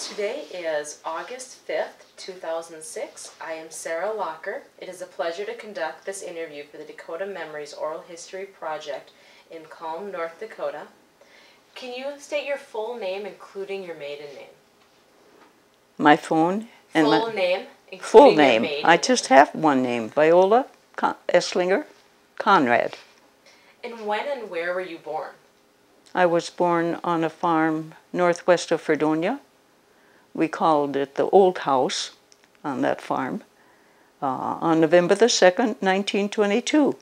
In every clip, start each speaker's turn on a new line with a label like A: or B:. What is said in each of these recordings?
A: Today is August 5th, 2006. I am Sarah Locker. It is a pleasure to conduct this interview for the Dakota Memories Oral History Project in Calm, North Dakota. Can you state your full name, including your maiden name?
B: My phone? And
A: full name, including
B: full
A: your
B: name.
A: maiden
B: I just have one name, Viola Eslinger, Konrad.
A: And when and where were you born?
B: I was born on a farm northwest of Fredonia. We called it the Old House on that farm on November the 2nd, 1922.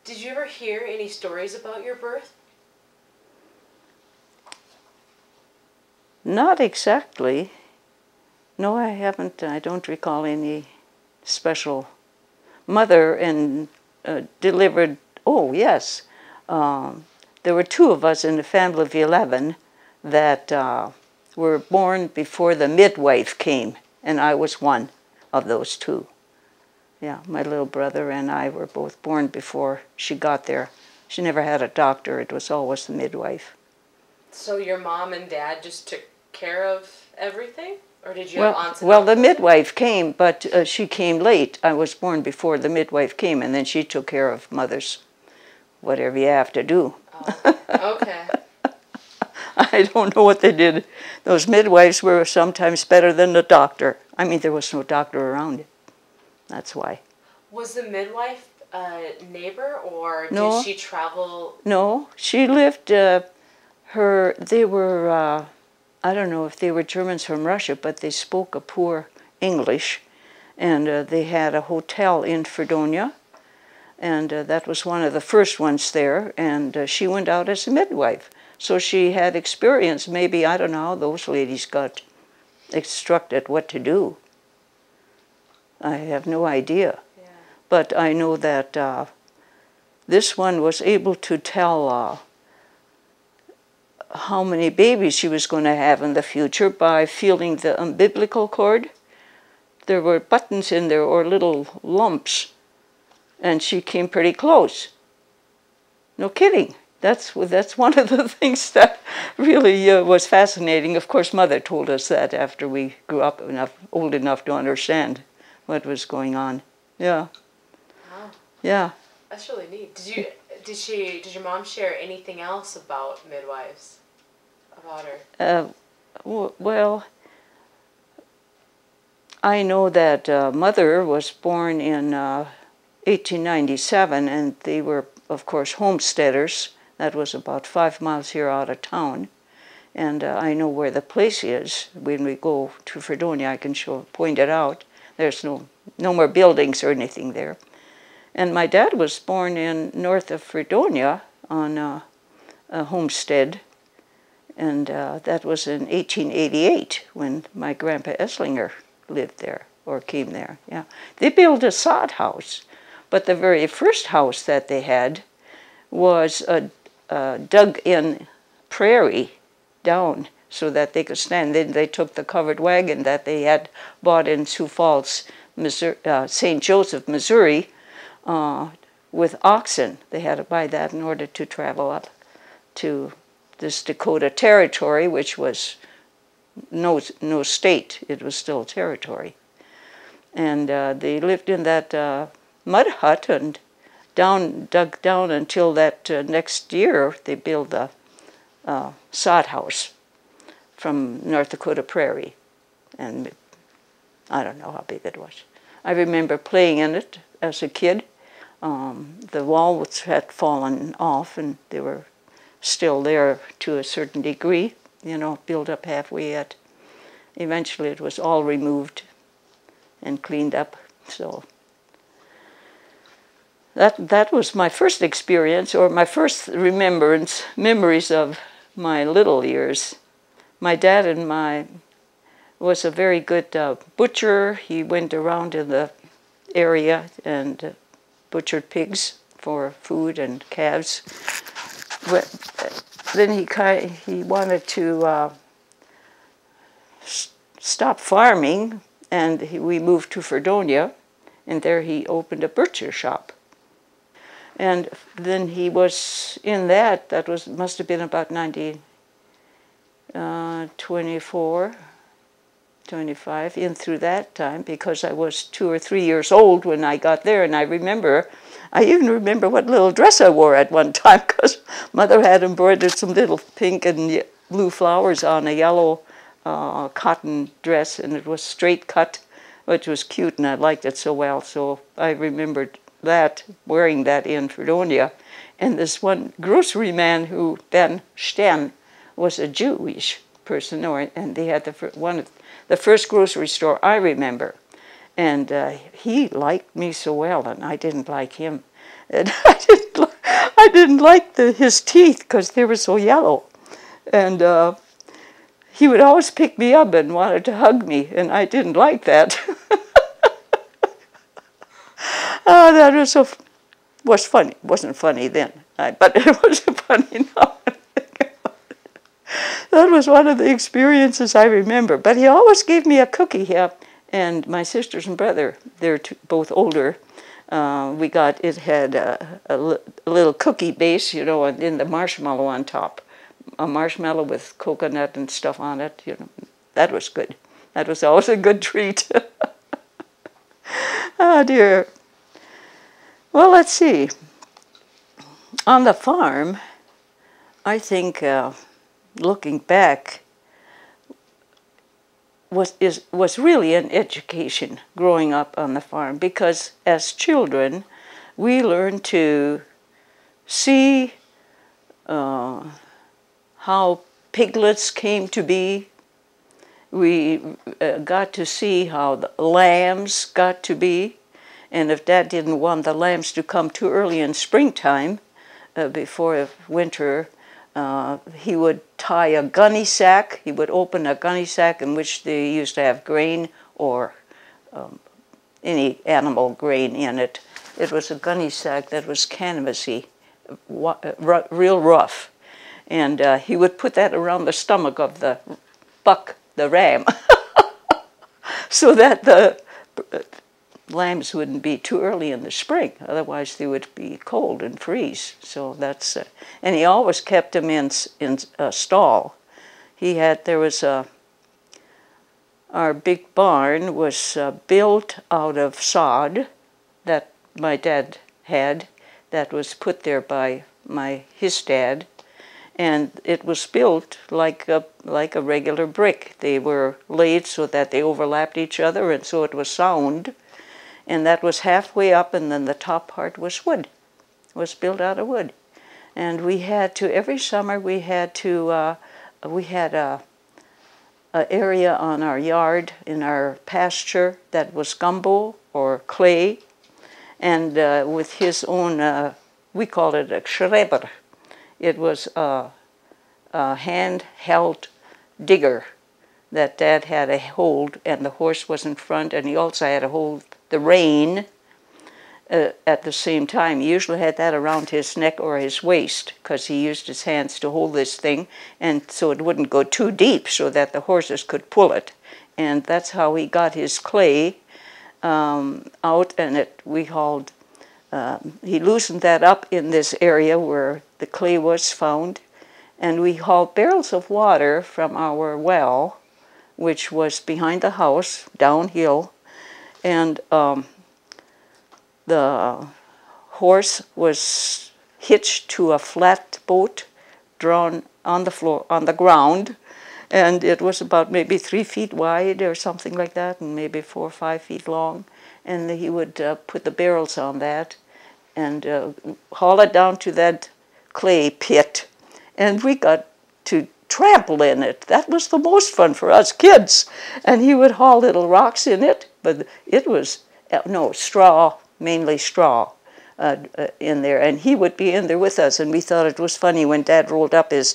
A: Did you ever hear any stories about your birth?
B: Not exactly. No, I haven't. I don't recall any special. Mother and delivered, oh yes, there were two of us in the family of 11 that were born before the midwife came, and I was one of those two. Yeah, my little brother and I were both born before she got there. She never had a doctor. It was always the midwife.
A: So your mom and dad just took care of everything? Or did you have aunts and
B: Well, the
A: uncles?
B: midwife came, but she came late. I was born before the midwife came, and then she took care of mother's whatever you have to do.
A: Oh, okay.
B: I don't know what they did. Those midwives were sometimes better than the doctor. I mean, there was no doctor around it. That's why.
A: Was the midwife a neighbor, or
B: No.
A: did she travel?
B: No, she lived, they were, I don't know if they were Germans from Russia, but they spoke a poor English. And they had a hotel in Fredonia. And that was one of the first ones there. And she went out as a midwife. So she had experience. Maybe, I don't know how those ladies got instructed what to do. I have no idea.
A: Yeah.
B: But I know that this one was able to tell how many babies she was going to have in the future by feeling the umbilical cord. There were buttons in there, or little lumps, and she came pretty close. No kidding. That's one of the things that really was fascinating. Of course, Mother told us that after we grew up old enough to understand what was going on. Yeah.
A: Wow.
B: Yeah.
A: That's really neat. Did your mom share anything else about midwives? About her?
B: Well, I know that Mother was born in 1897, and they were, of course, homesteaders. That was about 5 miles here out of town. And I know where the place is. When we go to Fredonia, I can point it out. There's no more buildings or anything there. And my dad was born in north of Fredonia on a homestead. And that was in 1888 when my grandpa Eslinger lived there, or came there. Yeah, they built a sod house. But the very first house that they had was a dug-in prairie down so that they could stand. Then they took the covered wagon that they had bought in Sioux Falls, St. Joseph, Missouri, with oxen. They had to buy that in order to travel up to this Dakota Territory, which was no state. It was still territory. And they lived in that mud hut and dug down until that next year they built a sod house from North Dakota Prairie. And I don't know how big it was. I remember playing in it as a kid. The walls had fallen off, and they were still there to a certain degree, built up halfway yet. Eventually it was all removed and cleaned up. So that was my first experience, or my first memories of my little years. My dad was a very good butcher. He went around in the area and butchered pigs for food and calves. Then he wanted to stop farming, and we moved to Fredonia, and there he opened a butcher shop. And then he was in that must have been about 24, 25, in through that time, because I was 2 or 3 years old when I got there, and I even remember what little dress I wore at one time, because Mother had embroidered some little pink and blue flowers on a yellow cotton dress, and it was straight cut, which was cute, and I liked it so well, so I remembered that, wearing that in Fredonia. And this one grocery man who then, Stern, was a Jewish person, and they had the first grocery store I remember. And he liked me so well, and I didn't like him. And I didn't like his teeth because they were so yellow. And he would always pick me up and wanted to hug me, and I didn't like that. Oh, that was funny. It wasn't funny then, but it was funny now. That was one of the experiences I remember. But he always gave me a cookie here, and my sisters and brother, they're both older. It had a little cookie base, you know, and then the marshmallow on top. A marshmallow with coconut and stuff on it, you know. That was good. That was always a good treat. Oh, dear. Well, let's see. On the farm, I think, looking back, was really an education growing up on the farm, because as children, we learned to see how piglets came to be. We got to see how the lambs got to be. And if Dad didn't want the lambs to come too early in springtime, before winter, he would tie a gunny sack. He would open a gunny sack in which they used to have grain or any animal grain in it. It was a gunny sack that was canvasy, real rough. And he would put that around the stomach of the buck, the ram, so that the lambs wouldn't be too early in the spring. Otherwise, they would be cold and freeze. So that's, and he always kept them in a stall. Our big barn was built out of sod that my dad had, that was put there by his dad. And it was built like a regular brick. They were laid so that they overlapped each other, and so it was sound. And that was halfway up, and then the top part was wood. It was built out of wood. And we had to, every summer we had a area on our yard, in our pasture, that was gumbo or clay. And with his own, we called it a schreber. It was a hand-held digger that Dad had to hold, and the horse was in front, and he also had to hold the rein at the same time. He usually had that around his neck or his waist, because he used his hands to hold this thing, and so it wouldn't go too deep so that the horses could pull it. And that's how he got his clay out, and he loosened that up in this area where the clay was found, and we hauled barrels of water from our well, which was behind the house, downhill, and the horse was hitched to a flat boat drawn on the floor, on the ground, and it was about maybe 3 feet wide or something like that, and maybe 4 or 5 feet long. And he would put the barrels on that and haul it down to that clay pit. And we got to trample in it. That was the most fun for us kids. And he would haul little rocks in it, but it was, straw, mainly straw in there. And he would be in there with us, and we thought it was funny when Dad rolled up his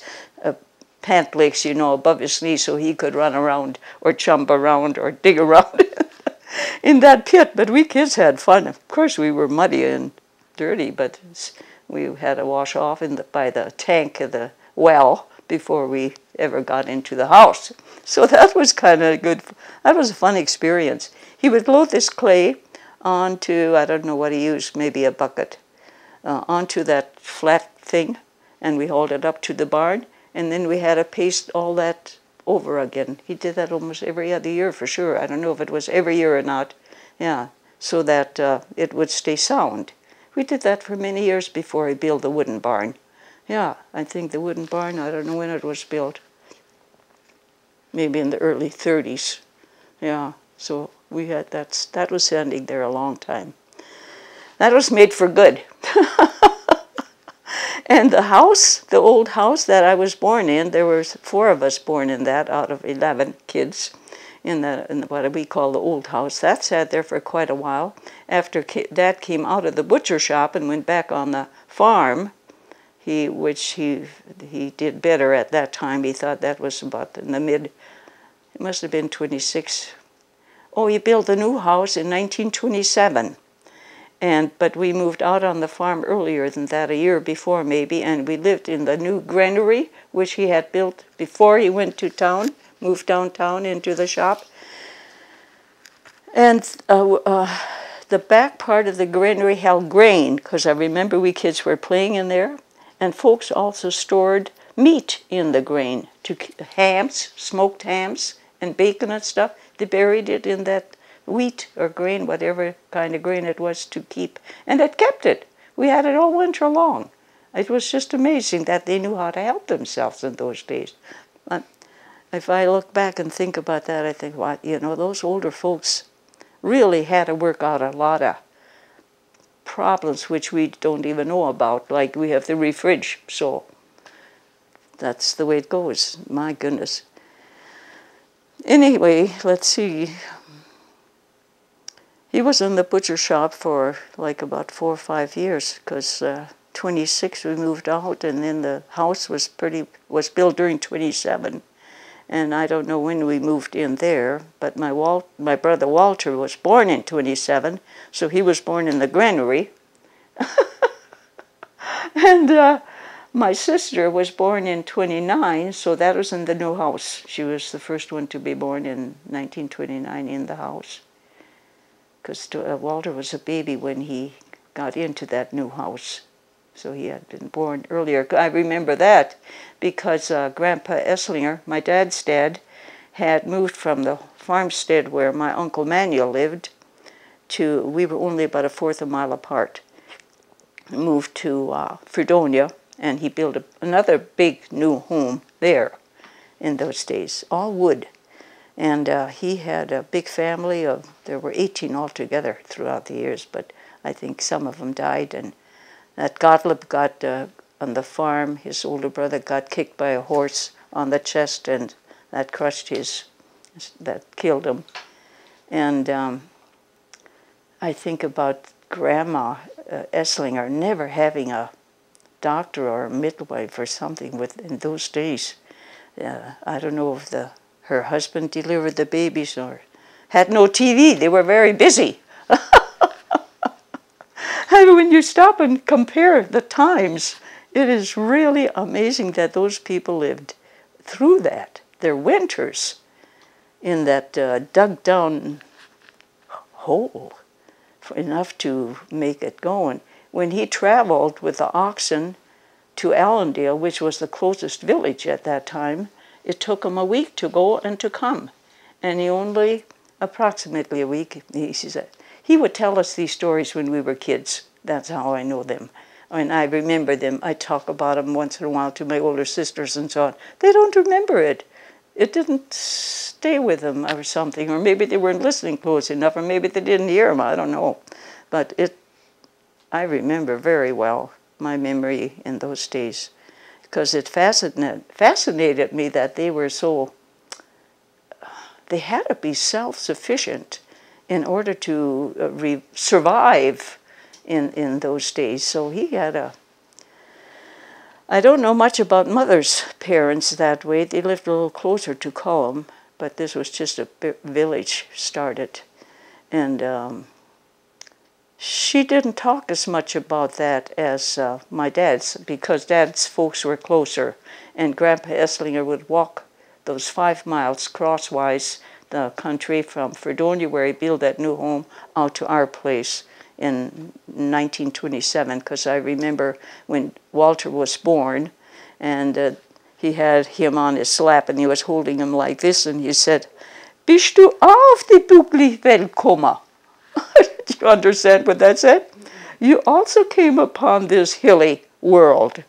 B: pant legs, above his knees, so he could run around or jump around or dig around in that pit. But we kids had fun. Of course, we were muddy and dirty, but we had to wash off by the tank of the well before we ever got into the house. So that was kind of good. That was a fun experience. He would load this clay onto, I don't know what he used, maybe a bucket, onto that flat thing, and we hauled it up to the barn, and then we had to paste all that over again. He did that almost every other year for sure. I don't know if it was every year or not. Yeah, so that it would stay sound. We did that for many years before he built the wooden barn. Yeah, I think the wooden barn, I don't know when it was built. Maybe in the early 30s. Yeah, so we had that was standing there a long time. That was made for good. And the house, the old house that I was born in, there were 4 of us born in that out of 11 kids in what we call the old house. That sat there for quite a while. After Dad came out of the butcher shop and went back on the farm, he did better at that time. He thought that was about in the mid, it must have been 26. Oh, he built a new house in 1927. But we moved out on the farm earlier than that, a year before maybe, and we lived in the new granary, which he had built before he went to town, moved downtown into the shop. And the back part of the granary held grain, because I remember we kids were playing in there, and folks also stored meat in the grain, hams, smoked hams, and bacon and stuff. They buried it in that wheat or grain, whatever kind of grain it was, to keep. And it kept it. We had it all winter long. It was just amazing that they knew how to help themselves in those days. If I look back and think about that, I think, well, those older folks really had to work out a lot of problems which we don't even know about, like we have the fridge. So that's the way it goes. My goodness. Anyway, let's see. He was in the butcher shop for like about 4 or 5 years, because 26 we moved out, and then the house was built during 27, and I don't know when we moved in there. But my brother Walter was born in 27, so he was born in the granary, and my sister was born in 29, so that was in the new house. She was the first one to be born in 1929 in the house, because Walter was a baby when he got into that new house. So he had been born earlier. I remember that because Grandpa Eslinger, my dad's dad, had moved from the farmstead where my Uncle Manuel lived we were only about a fourth of a mile apart, moved to Fredonia, and he built another big new home there in those days, all wood. And he had a big family there were 18 altogether throughout the years, but I think some of them died. And that Gottlieb got, on the farm, his older brother got kicked by a horse on the chest, and that that killed him. And I think about Grandma Eslinger never having a doctor or a midwife or something in those days. I don't know if her husband delivered the babies or had no TV. They were very busy. And when you stop and compare the times, it is really amazing that those people lived through that, their winters, in that dug down hole, enough to make it go. And when he traveled with the oxen to Allendale, which was the closest village at that time, it took him a week to go and to come. And approximately a week, he would tell us these stories when we were kids. That's how I know them. And I remember them. I talk about them once in a while to my older sisters and so on. They don't remember it. It didn't stay with them or something. Or maybe they weren't listening close enough, or maybe they didn't hear them. I don't know. But I remember very well my memory in those days, because it fascinated me that they were they had to be self-sufficient in order to survive in those days. So he had I don't know much about Mother's parents that way. They lived a little closer to Cullum, but this was just a village started. And she didn't talk as much about that as my dad's, because Dad's folks were closer. And Grandpa Eslinger would walk those 5 miles crosswise the country from Fredonia, where he built that new home, out to our place in 1927, because I remember when Walter was born, and he had him on his lap, and he was holding him like this, and he said, "Bist du auf die Bugli willkommen?" Do you understand what that said? You also came upon this hilly world.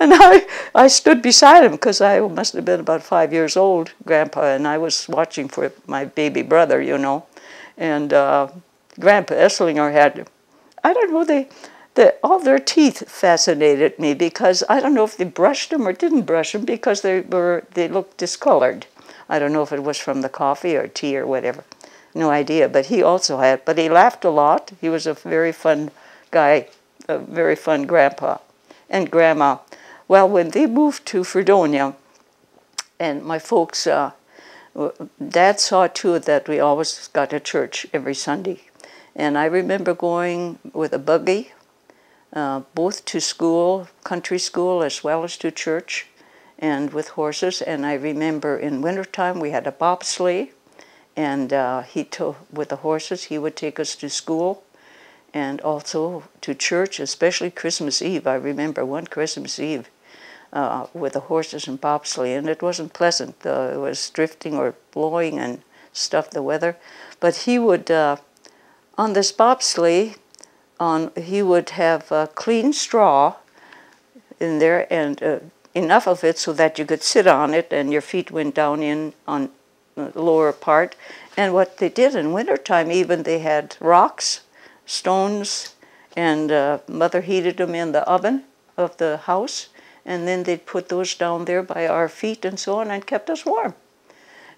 B: And I stood beside him because I must have been about 5 years old, Grandpa, and I was watching for my baby brother, you know. And Grandpa Eslinger had, I don't know, all their teeth fascinated me because I don't know if they brushed them or didn't brush them because they looked discolored. I don't know if it was from the coffee or tea or whatever. No idea. But he also had, but he laughed a lot. He was a very fun guy, a very fun grandpa and grandma. Well, when they moved to Fredonia, and my folks, Dad saw to it that we always got to church every Sunday. And I remember going with a buggy, both to school, country school, as well as to church, and with horses. And I remember in wintertime we had a bobsleigh, and with the horses he would take us to school and also to church, especially Christmas Eve. I remember one Christmas Eve with the horses and bobsleigh, and it wasn't pleasant. It was drifting or blowing and stuff, the weather. But he would, on this bobsleigh, he would have clean straw in there, and enough of it so that you could sit on it and your feet went down in on the lower part. And what they did in wintertime, even they had rocks, stones, and Mother heated them in the oven of the house, and then they'd put those down there by our feet and so on, and kept us warm.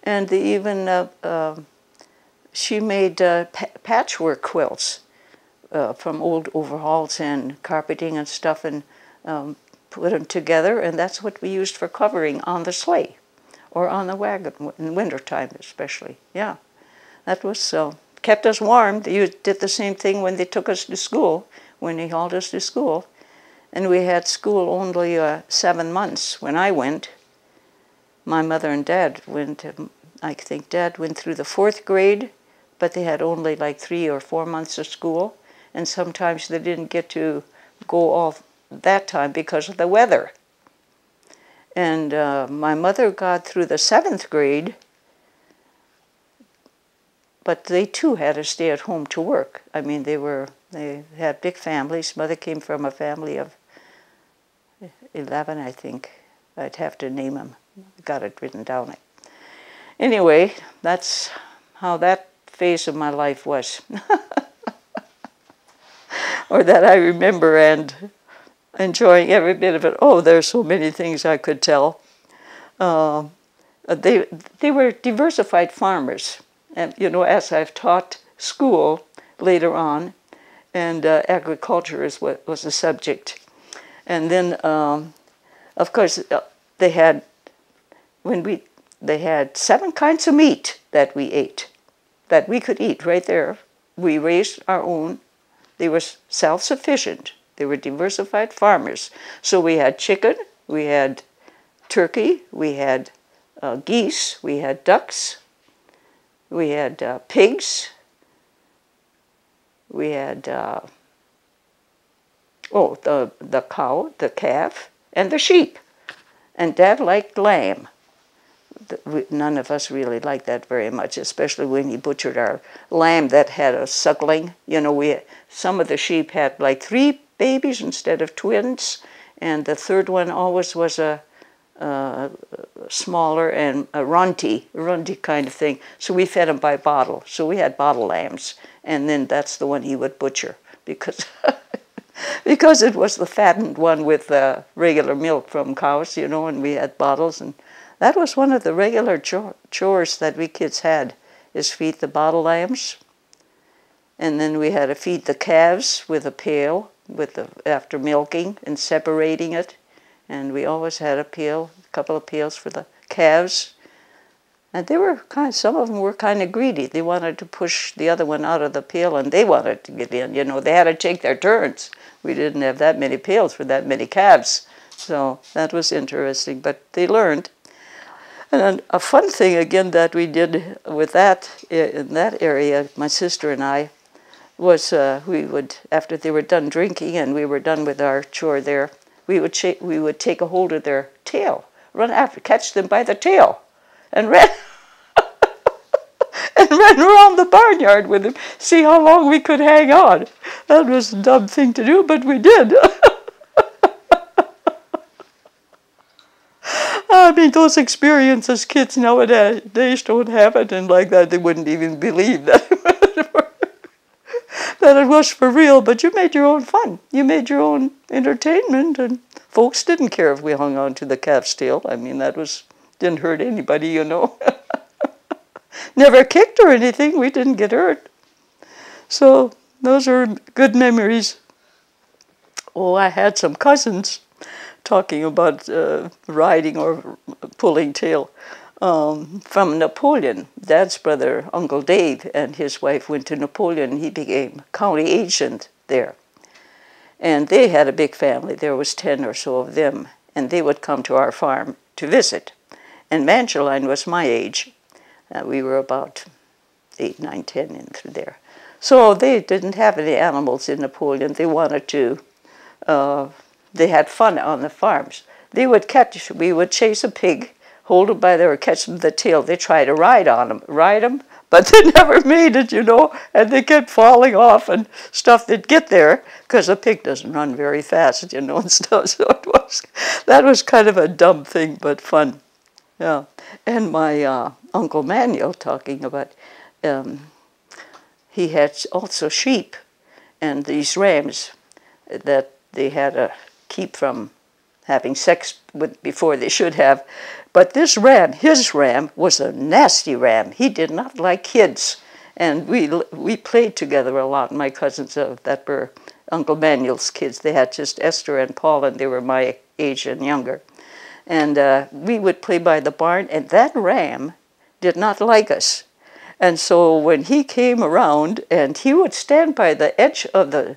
B: And they even she made patchwork quilts from old overalls and carpeting and stuff, and put them together, and that's what we used for covering on the sleigh or on the wagon in wintertime especially. Yeah, that was kept us warm. They did the same thing when they took us to school, when they hauled us to school. And we had school only 7 months when I went. My mother and Dad went, I think Dad went through the 4th grade, but they had only like 3 or 4 months of school. And sometimes they didn't get to go all that time because of the weather. And my mother got through the 7th grade, but they too had to stay at home to work. I mean, they had big families. Mother came from a family of 11, I think. I'd have to name them. Got it written down. Anyway, that's how that phase of my life was. Or that I remember, and enjoying every bit of it. Oh, there's so many things I could tell. They were diversified farmers. And, you know, as I've taught school later on, and agriculture is what was the subject. And then, of course, they had 7 kinds of meat that we ate, that we could eat right there. We raised our own. They were self-sufficient. They were diversified farmers. So we had chicken, we had turkey, we had geese, we had ducks, we had pigs, we had the cow, the calf, and the sheep. And Dad liked lamb. None of us really liked that very much, especially when he butchered our lamb that had a suckling. You know, some of the sheep had like 3 babies instead of twins, and the 3rd one always was a smaller and a runty kind of thing. So we fed him by bottle. So we had bottle lambs, and then that's the one he would butcher because because it was the fattened one with regular milk from cows, you know, and we had bottles. And that was one of the regular chores that we kids had, is feed the bottle lambs. And then we had to feed the calves with a pail after milking and separating it. And we always had a couple of pails for the calves. And they were some of them were kind of greedy. They wanted to push the other one out of the pail, and they wanted to get in. You know, they had to take their turns. We didn't have that many pails for that many calves. So that was interesting, but they learned. And a fun thing, again, that we did with that, in that area, my sister and I, was we would, after they were done drinking and we were done with our chore there, we would take a hold of their tail, run after, catch them by the tail, and ran and ran around the barnyard with them, see how long we could hang on. That was a dumb thing to do, but we did. I mean, those experiences kids nowadays don't have it, and like that they wouldn't even believe that that it was for real. But you made your own fun. You made your own entertainment, and folks didn't care if we hung on to the calf's tail. I mean, didn't hurt anybody, you know. Never kicked or anything. We didn't get hurt. So those are good memories. Oh, I had some cousins talking about riding or pulling tail from Napoleon. Dad's brother, Uncle Dave, and his wife went to Napoleon. He became county agent there. And they had a big family. There was 10 or so of them. And they would come to our farm to visit. And Mangeline was my age. We were about 8, 9, 10 in through there. So they didn't have any animals in Napoleon. They wanted to, they had fun on the farms. We would chase a pig, hold him by or catch him the tail. They tried to ride him, but they never made it, you know, and they kept falling off and stuff. They'd get there, because a pig doesn't run very fast, you know, and stuff. So that was kind of a dumb thing, but fun. Yeah. And my Uncle Manuel talking about, he had also sheep and these rams that they had to keep from having sex with before they should have. But this ram, his ram, was a nasty ram. He did not like kids. And we played together a lot, my cousins that were Uncle Manuel's kids. They had just Esther and Paul, and they were my age and younger. And we would play by the barn, and that ram did not like us. And so when he came around, and he would stand by the edge of the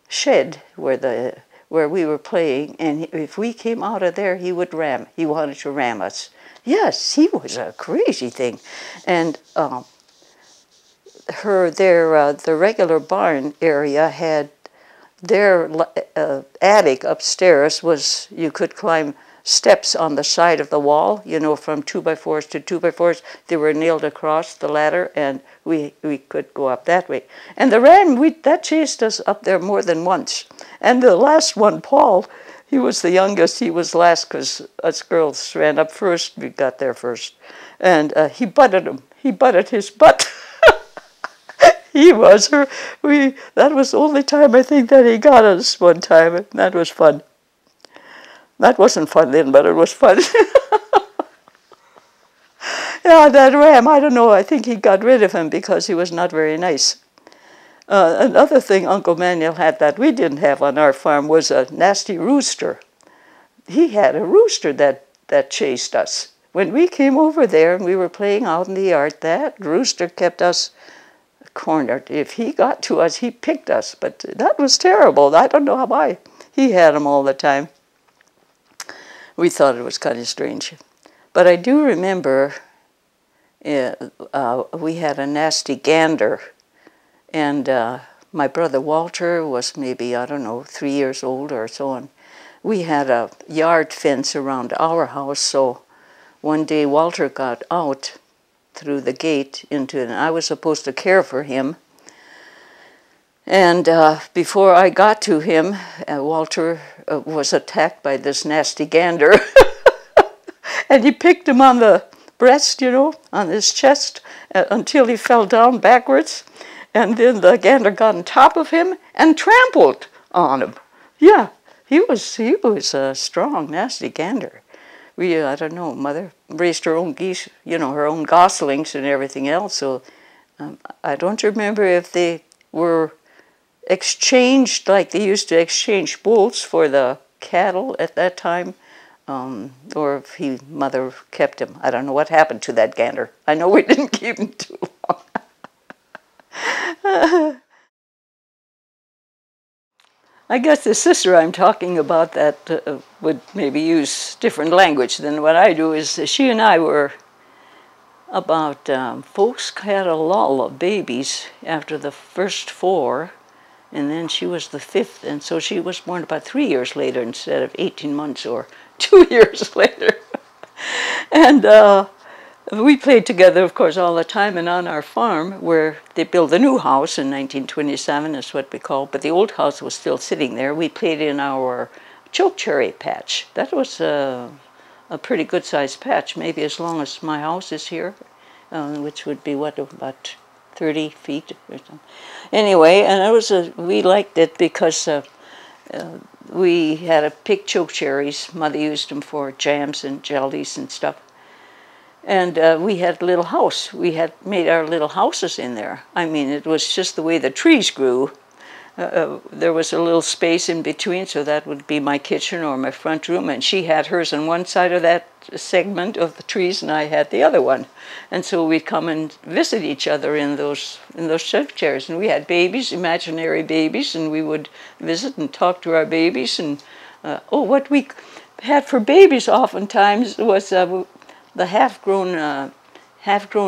B: shed where we were playing, and if we came out of there, he would ram. He wanted to ram us. Yes, he was a crazy thing. And the regular barn area had their attic upstairs was, you could climb steps on the side of the wall, you know, from 2x4s to 2x4s. They were nailed across the ladder, and we could go up that way. And the ram, that chased us up there more than once. And the last one, Paul, he was the youngest. He was last because us girls ran up first. We got there first. And he butted him. He butted his butt. That was the only time I think that he got us one time. And that was fun. That wasn't fun then, but it was fun. Yeah, that ram, I don't know, I think he got rid of him because he was not very nice. Another thing Uncle Manuel had that we didn't have on our farm was a nasty rooster. He had a rooster that chased us. When we came over there and we were playing out in the yard, that rooster kept us cornered. If he got to us, he picked us, but that was terrible. I don't know why. He had them all the time. We thought it was kind of strange. But I do remember we had a nasty gander, and my brother Walter was maybe, I don't know, 3 years old or so on. We had a yard fence around our house, so one day Walter got out through the gate and I was supposed to care for him. And before I got to him, Walter was attacked by this nasty gander. And he picked him on the breast, you know, on his chest, until he fell down backwards. And then the gander got on top of him and trampled on him. Yeah, he was a strong, nasty gander. I don't know, Mother raised her own geese, you know, her own goslings and everything else. So I don't remember if they were exchanged like they used to exchange bulls for the cattle at that time, or if Mother kept him. I don't know what happened to that gander. I know we didn't keep him too long. I guess the sister I'm talking about that would maybe use different language than what I do is she and I were about, folks had a lull of babies after the first 4, And then she was the 5th, and so she was born about 3 years later instead of 18 months or 2 years later. And we played together, of course, all the time. And on our farm, where they built a new house in 1927, is what we call it, but the old house was still sitting there, we played in our choke cherry patch. That was a pretty good-sized patch, maybe as long as my house is here, which would be, what, about 30 feet or something. Anyway, and we liked it because we had to pick choke cherries. Mother used them for jams and jellies and stuff. And we had a little house. We had made our little houses in there. I mean, it was just the way the trees grew. There was a little space in between, so that would be my kitchen or my front room, and she had hers on one side of that segment of the trees, and I had the other one. And so we'd come and visit each other in those choke chairs, and we had babies, imaginary babies, and we would visit and talk to our babies. And what we had for babies oftentimes was the half-grown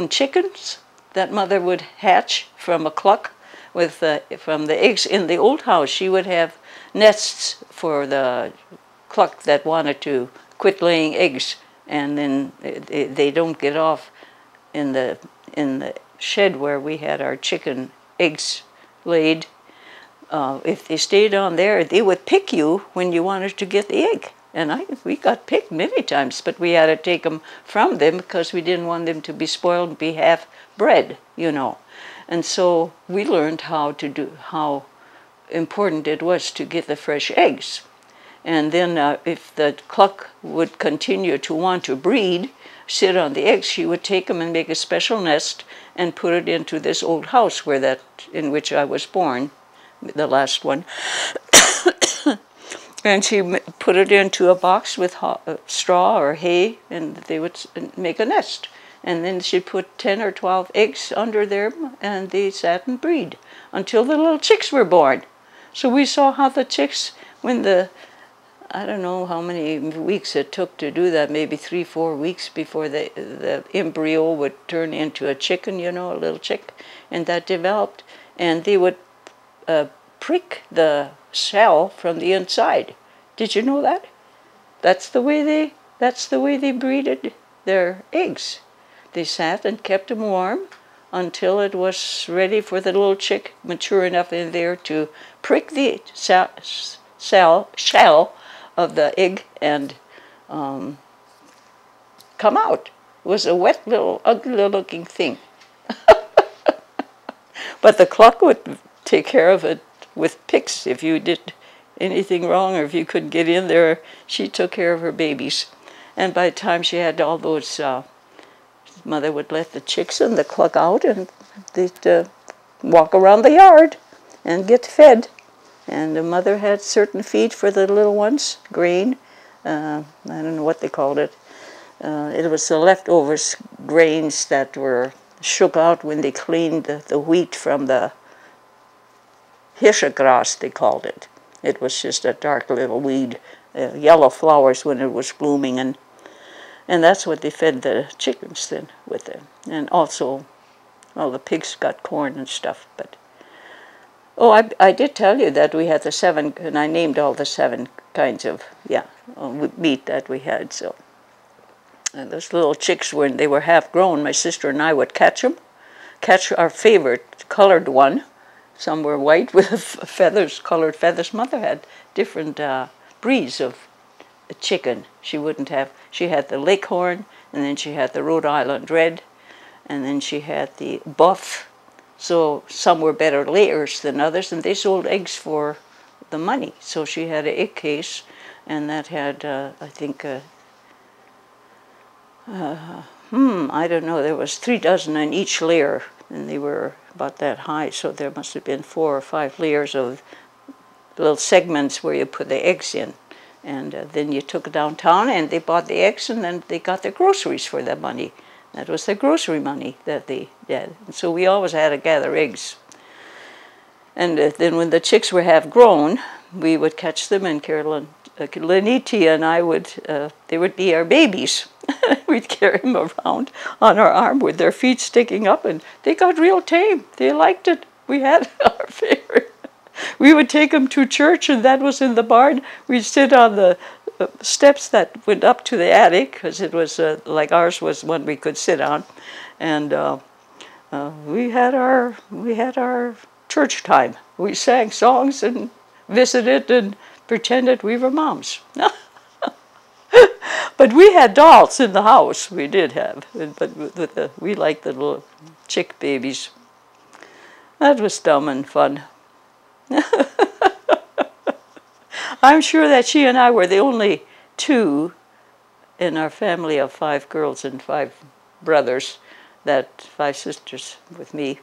B: chickens that mother would hatch from a cluck. From the eggs in the old house, she would have nests for the cluck that wanted to quit laying eggs, and then they don't get off in the shed where we had our chicken eggs laid. If they stayed on there, they would pick you when you wanted to get the egg. And we got picked many times, but we had to take them from them because we didn't want them to be spoiled and be half bred, you know. And so we learned how important it was to get the fresh eggs. And then if the cluck would continue to want to breed, sit on the eggs, she would take them and make a special nest and put it into this old house in which I was born, the last one. And she put it into a box with straw or hay, and they would make a nest. And then she'd put 10 or 12 eggs under there, and they sat and breed until the little chicks were born. So we saw how the chicks, I don't know how many weeks it took to do that, maybe 3-4 weeks before the embryo would turn into a chicken, you know, a little chick, and that developed. And they would prick the shell from the inside. Did you know that? That's the way they breeded their eggs. They sat and kept them warm until it was ready for the little chick, mature enough in there to prick the shell of the egg and come out. It was a wet little, ugly-looking thing. But the cluck would take care of it with picks. If you did anything wrong or if you couldn't get in there, she took care of her babies. And by the time she had all those, mother would let the chicks and the cluck out, and they'd walk around the yard and get fed. And the mother had certain feed for the little ones, grain. I don't know what they called it. It was the leftovers grains that were shook out when they cleaned the wheat from the Hirschgras, they called it. It was just a dark little weed, yellow flowers when it was blooming, and that's what they fed the chickens then with them. And also, well, the pigs got corn and stuff. But I did tell you that we had the 7, and I named all the 7 kinds of meat that we had. So, and those little chicks, when they were half grown, my sister and I would catch them, catch our favorite colored one. Some were white with feathers, colored feathers. Mother had different breeds of chicken. She had the Leghorn, and then she had the Rhode Island Red, and then she had the Buff. So some were better layers than others, and they sold eggs for the money. So she had an egg case, and that had, I think, I don't know, there was 3 dozen in each layer, and they were about that high, so there must have been 4 or 5 layers of little segments where you put the eggs in. And then you took it downtown, and they bought the eggs, and then they got their groceries for that money. That was their grocery money that they did. And so we always had to gather eggs. And then when the chicks were half grown, we would catch them, and Lenita and I they would be our babies. We'd carry them around on our arm with their feet sticking up, and they got real tame. They liked it. We had our favorite. We would take them to church, and that was in the barn. We'd sit on the steps that went up to the attic, because it was like ours was one we could sit on, and we had our church time. We sang songs and visited and pretended we were moms. But we had dolls in the house. We did have, but we liked the little chick babies. That was dumb and fun. I'm sure that she and I were the only two in our family of 5 girls and 5 brothers, 5 sisters with me,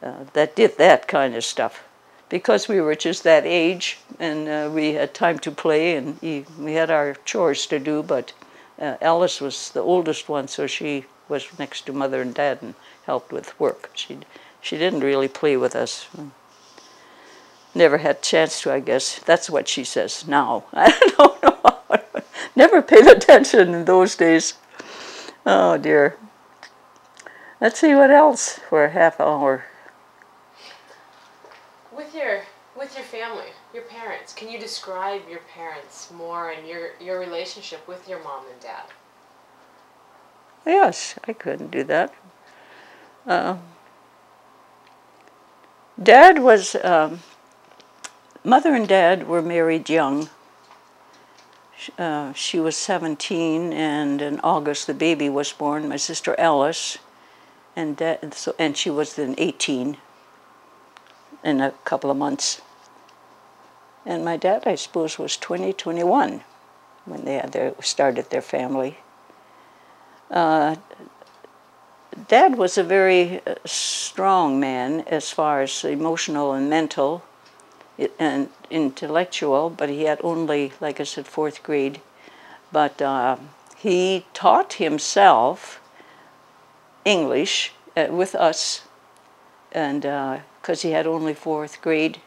B: that did that kind of stuff. Because we were just that age, and we had time to play, and we had our chores to do, but Alice was the oldest one, so she was next to Mother and Dad and helped with work. She didn't really play with us. Never had a chance to, I guess. That's what she says now. I don't know. Never paid attention in those days. Oh, dear. Let's see what else for a half hour.
A: With your family, your parents, can you describe your parents more and your relationship with your mom and dad?
B: Yes, I couldn't do that. Dad was... Mother and Dad were married young. She was 17, and in August the baby was born, my sister Alice, and she was then 18 in a couple of months. And my dad, I suppose, was 20, 21 when they started their family. Dad was a very strong man as far as emotional and mental and intellectual, but he had only, like I said, 4th grade. But he taught himself English with us, and because he had only 4th grade,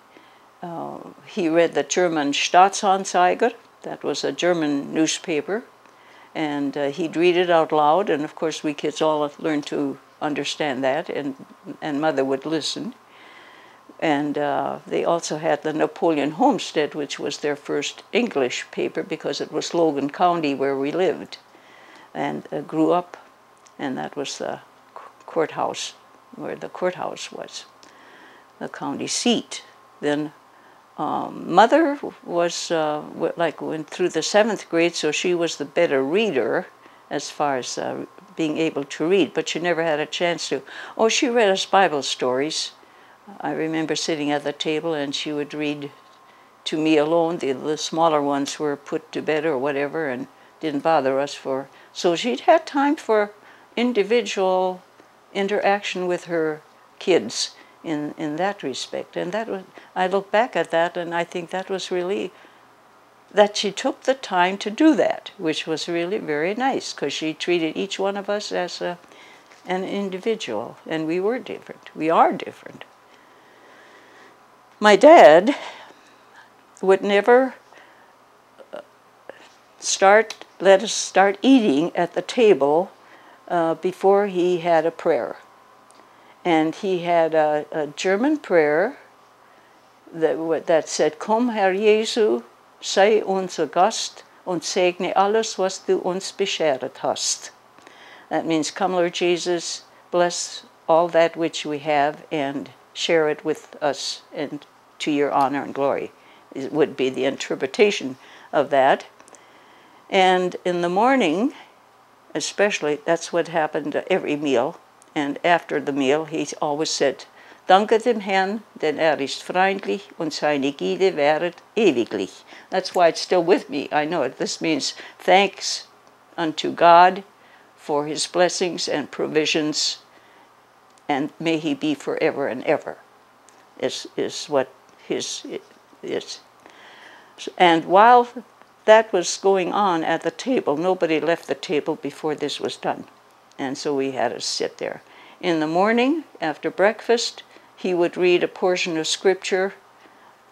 B: he read the German Staatsanzeiger. That was a German newspaper, and he'd read it out loud, and of course we kids all learned to understand that, and Mother would listen. And they also had the Napoleon Homestead, which was their first English paper, because it was Logan County where we lived and grew up, and that was the courthouse, where the courthouse was, the county seat. Then Mother was went through the 7th grade, so she was the better reader as far as being able to read, but she never had a chance to. Oh, she read us Bible stories. I remember sitting at the table, and she would read to me alone. The smaller ones were put to bed or whatever, and didn't bother us for. So she'd had time for individual interaction with her kids in that respect. And that was, I look back at that, and I think that was really, that she took the time to do that, which was really very nice, because she treated each one of us as an individual, and we were different. We are different. My dad would never let us start eating at the table before he had a prayer. And he had a German prayer that said, "Komm, Herr Jesu, sei unser Gast und segne alles, was du uns beschert hast." That means, "Come, Lord Jesus, bless all that which we have and share it with us, and to your honor and glory." It would be the interpretation of that. And in the morning, especially, that's what happened at every meal. And after the meal, he always said, "Danke dem Herrn, denn ist freundlich und seine Güte währet ewiglich." That's why it's still with me. I know it. This means thanks unto God for his blessings and provisions, and may he be forever and ever, is what his is. And while that was going on at the table, nobody left the table before this was done. And so we had to sit there. In the morning, after breakfast, he would read a portion of scripture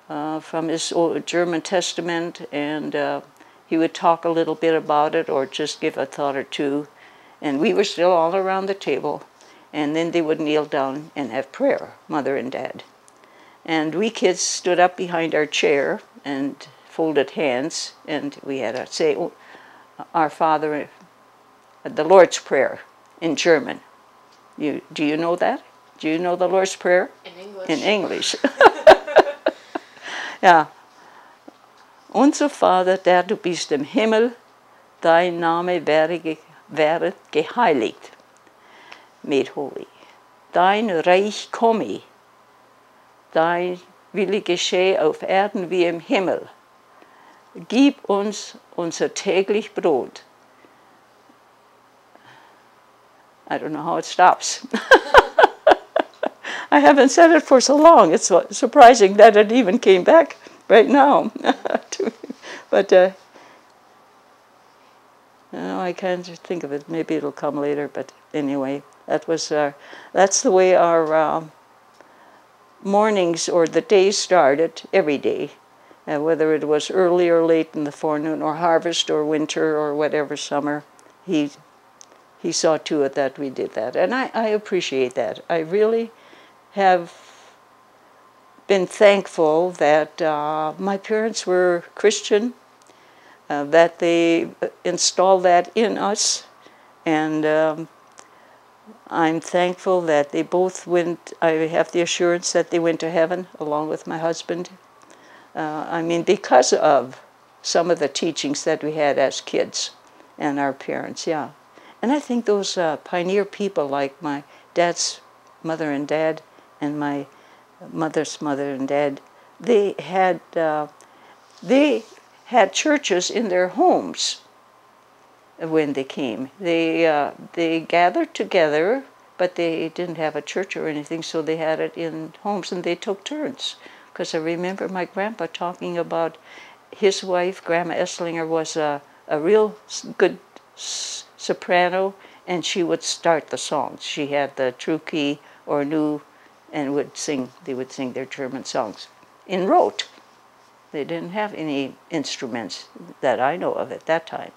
B: from his old German Testament, and he would talk a little bit about it or just give a thought or two. And we were still all around the table. And then they would kneel down and have prayer, Mother and Dad. And we kids stood up behind our chair and folded hands, and we had to say, oh, Our Father, the Lord's Prayer in German. Do you know that? Do you know the Lord's Prayer?
A: In English.
B: In English. Ja. Unser Vater, der du bist im Himmel, dein Name werde geheiligt. Made holy. Dein Reich komme, dein Wille geschehe auf Erden wie im Himmel. Gib uns unser täglich Brot. I don't know how it stops. I haven't said it for so long. It's surprising that it even came back right now. But I can't think of it. Maybe it'll come later. But anyway, that's the way our mornings or the days started every day, whether it was early or late in the forenoon, or harvest or winter or whatever summer. He saw to it that we did that, and I appreciate that. I really have been thankful that my parents were Christian, that they installed that in us, and I'm thankful that they both went. I have the assurance that they went to heaven along with my husband. I mean, because of some of the teachings that we had as kids and our parents, yeah. And I think those pioneer people like my dad's mother and dad and my mother's mother and dad, they had churches in their homes when they came. They gathered together, but they didn't have a church or anything, so they had it in homes, and they took turns. Because I remember my grandpa talking about his wife, Grandma Eslinger, was a real good soprano, and she would start the songs. She had the true key or new, and they would sing their German songs in rote. They didn't have any instruments that I know of at that time.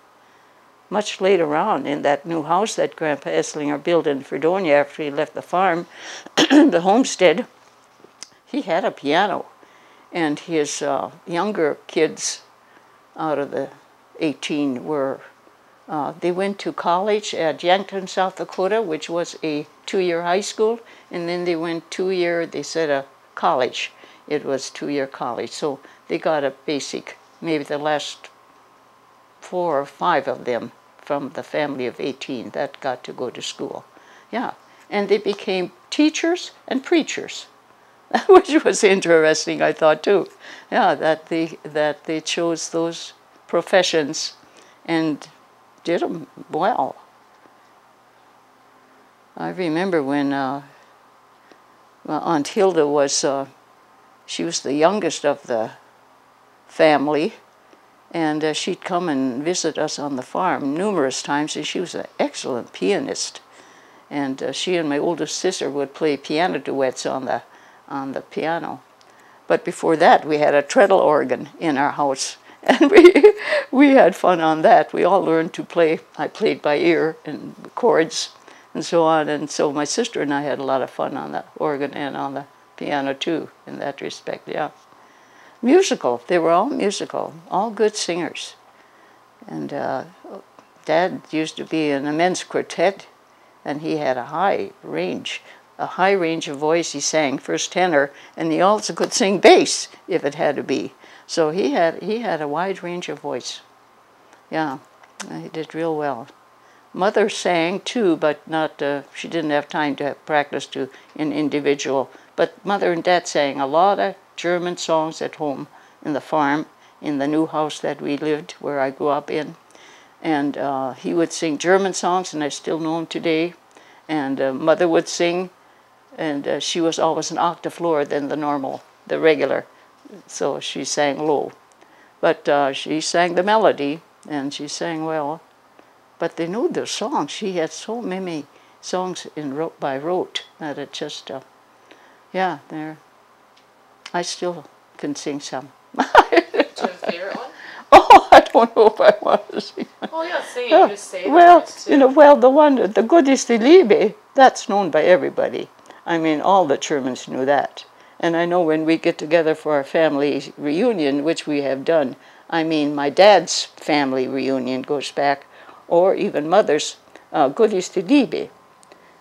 B: Much later on, in that new house that Grandpa Eslinger built in Fredonia after he left the farm, the homestead, he had a piano. And his younger kids, out of the 18, they went to college at Yankton, South Dakota, which was a 2-year high school, and then they went 2-year, they said a college. It was 2-year college, so they got a basic, maybe the last 4 or 5 of them from the family of 18 that got to go to school. Yeah, and they became teachers and preachers, which was interesting, I thought, too. Yeah, that they chose those professions and did them well. I remember when Aunt Hilda was, she was the youngest of the family, and she'd come and visit us on the farm numerous times, and she was an excellent pianist. And she and my oldest sister would play piano duets on the piano. But before that, we had a treadle organ in our house, and we had fun on that. We all learned to play. I played by ear and chords and so on, and so my sister and I had a lot of fun on the organ and on the piano too, in that respect, yeah. Musical, they were all musical, all good singers. And Dad used to be in a men's quartet, and he had a high range of voice. He sang first tenor, and he also could sing bass if it had to be. So he had a wide range of voice. Yeah, he did real well. Mother sang too, but not. She didn't have time to have practice in individual. But Mother and Dad sang a lot of German songs at home in the farm, in the new house that we lived, where I grew up in. And he would sing German songs, and I still know him today. And Mother would sing, and she was always an octave lower than the regular. So she sang low. But she sang the melody, and she sang well. But they knew their songs. She had so many songs by rote that it just, yeah, I still can sing some.
A: Do you have a favorite one?
B: Oh, I don't know if I want to sing.
A: Well, yeah, sing it. You just say the
B: well,
A: words, too.
B: The Good ist die Liebe, that's known by everybody. I mean, all the Germans knew that. And I know when we get together for our family reunion, which we have done, I mean my dad's family reunion goes back, or even mother's, Gott ist die Liebe.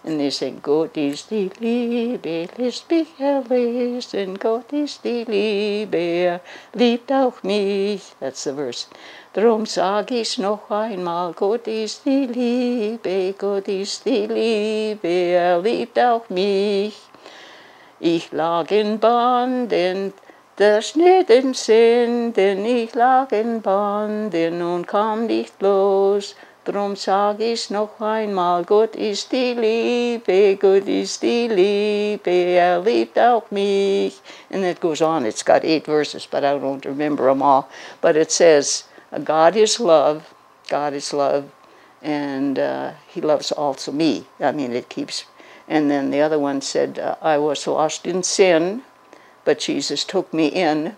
B: And they sing, Gott ist die Liebe, lässt mich erlösen, Gott ist die Liebe, liebt auch mich. That's the verse. Drum sag ich noch einmal, Gott ist die Liebe, Gott ist die Liebe, liebt auch mich. Ich lag in Banden, der Schnitten Sünden, ich lag in Banden und kam nicht los. Drum sag ich noch einmal, Gott ist die Liebe, Gott ist die Liebe, liebt auch mich. And it goes on, it's got 8 verses, but I don't remember them all. But it says, God is love, and He loves also me. I mean, it keeps. And then the other one said, I was lost in sin, but Jesus took me in.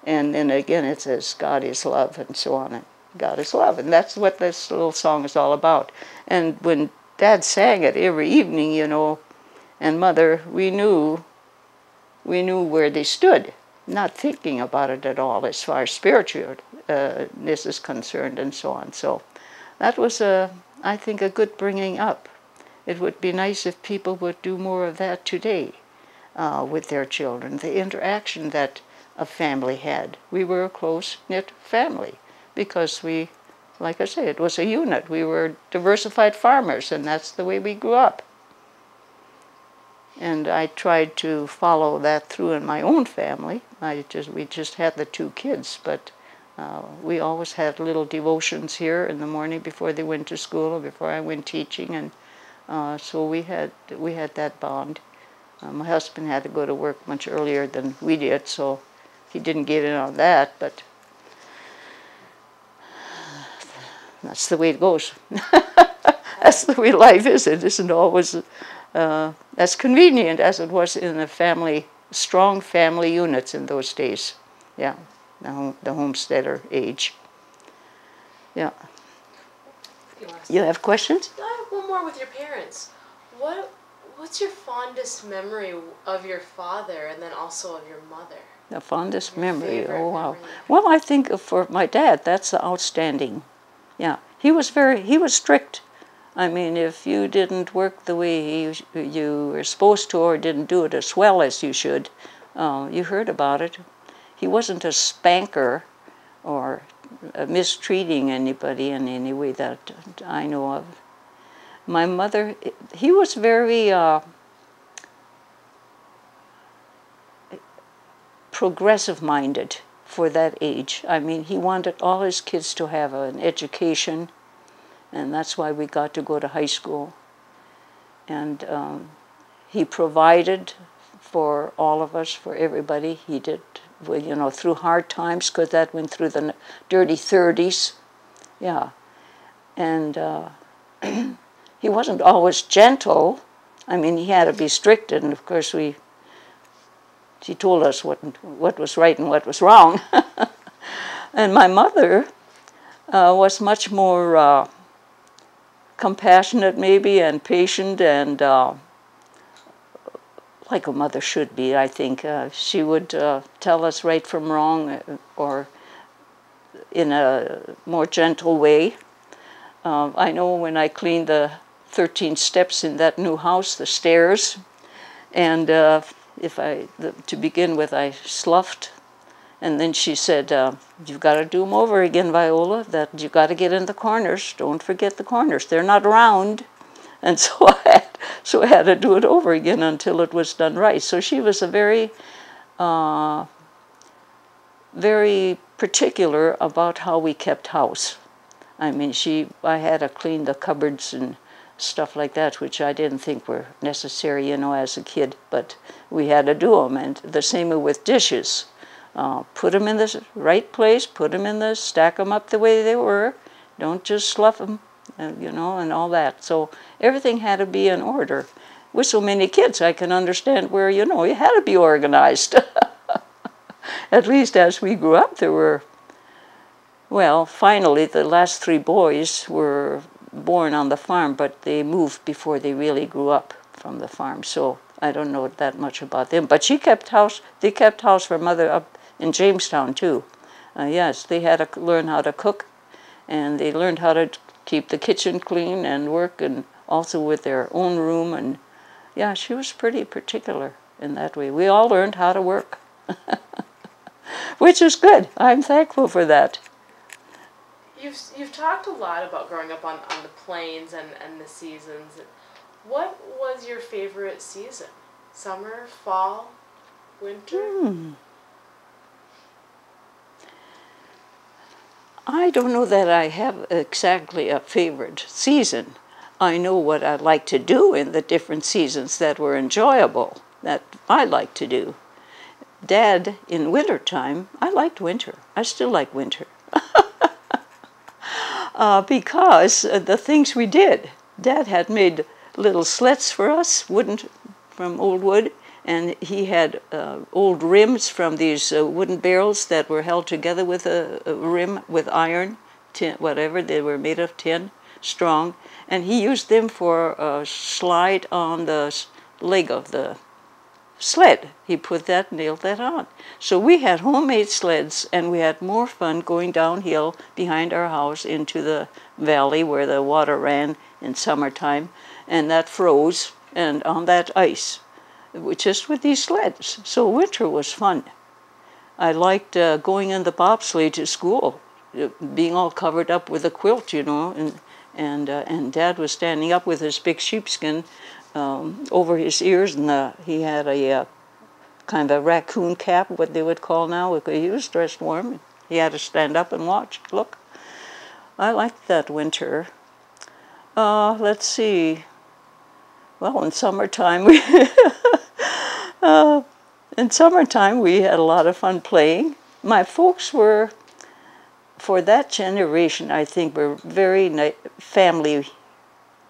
B: And then again it says, God is love, and so on. God is love, and that's what this little song is all about. And when Dad sang it every evening, you know, and Mother, we knew where they stood, not thinking about it at all as far as spiritualness is concerned, and so on. So that was, I think, a good bringing up. It would be nice if people would do more of that today with their children, the interaction that a family had. We were a close-knit family because we, like I say, it was a unit. We were diversified farmers, and that's the way we grew up. And I tried to follow that through in my own family. We just had the 2 kids, but we always had little devotions here in the morning before they went to school or before I went teaching, and so we had that bond. My husband had to go to work much earlier than we did, so he didn't get in on that, but that's the way it goes. That's the way life is. It isn't always as convenient as it was in the strong family units in those days. Yeah, the homesteader age. Yeah. You have questions?
A: I have one more with your parents. What's your fondest memory of your father and then also of your mother?
B: The fondest memory, oh wow.
A: Memory.
B: Well, I think for my dad, that's outstanding. Yeah, he was strict. I mean, if you didn't work the way you were supposed to or didn't do it as well as you should, you heard about it. He wasn't a spanker or mistreating anybody in any way that I know of. My mother, he was very progressive-minded for that age. I mean, he wanted all his kids to have an education, and that's why we got to go to high school. And he provided for all of us, for everybody. He did, you know, through hard times, because that went through the dirty 30s. Yeah. And he wasn't always gentle. I mean, he had to be strict, and of course he told us what was right and what was wrong. And my mother was much more compassionate, maybe, and patient, and like a mother should be, I think. She would tell us right from wrong, or in a more gentle way. I know when I cleaned the 13 steps in that new house, the stairs, and to begin with, I sloughed, and then she said, "You've got to do them over again, Viola. That you've got to get in the corners. Don't forget the corners. They're not round." And so I had to do it over again until it was done right. So she was a very, very particular about how we kept house. I mean, I had to clean the cupboards and stuff like that, which I didn't think were necessary, you know, as a kid, but we had to do them. And the same with dishes. Put them in the right place, stack them up the way they were. Don't just slough them, you know, and all that. So everything had to be in order. With so many kids, I can understand where, you know, you had to be organized. At least as we grew up, there were, well, finally, the last 3 boys were born on the farm, but they moved before they really grew up from the farm. So I don't know that much about them. But she kept house. They kept house for Mother up in Jamestown too. Yes, they had to learn how to cook, and they learned how to keep the kitchen clean and work, and also with their own room. And yeah, she was pretty particular in that way. We all learned how to work, which is good. I'm thankful for that.
A: You've talked a lot about growing up on the plains and the seasons. What was your favorite season? Summer, fall, winter?
B: I don't know that I have exactly a favorite season. I know what I like to do in the different seasons that were enjoyable, that I like to do. Dad, in wintertime, I liked winter. I still like winter. Because the things we did. Dad had made little sleds for us, from old wood, and he had old rims from these wooden barrels that were held together with a rim with iron, tin, whatever, they were made of tin, strong, and he used them for a slide on the leg of the sled. He put that, nailed that on. So we had homemade sleds, and we had more fun going downhill behind our house into the valley where the water ran in summertime, and that froze, and on that ice, just with these sleds. So winter was fun. I liked going in the bobsleigh to school, being all covered up with a quilt, and Dad was standing up with his big sheepskin over his ears, and he had a kind of a raccoon cap, what they would call now. He was dressed warm. He had to stand up and watch. Look, I liked that winter. Let's see. Well, in summertime we had a lot of fun playing. My folks were, for that generation, I think, were very family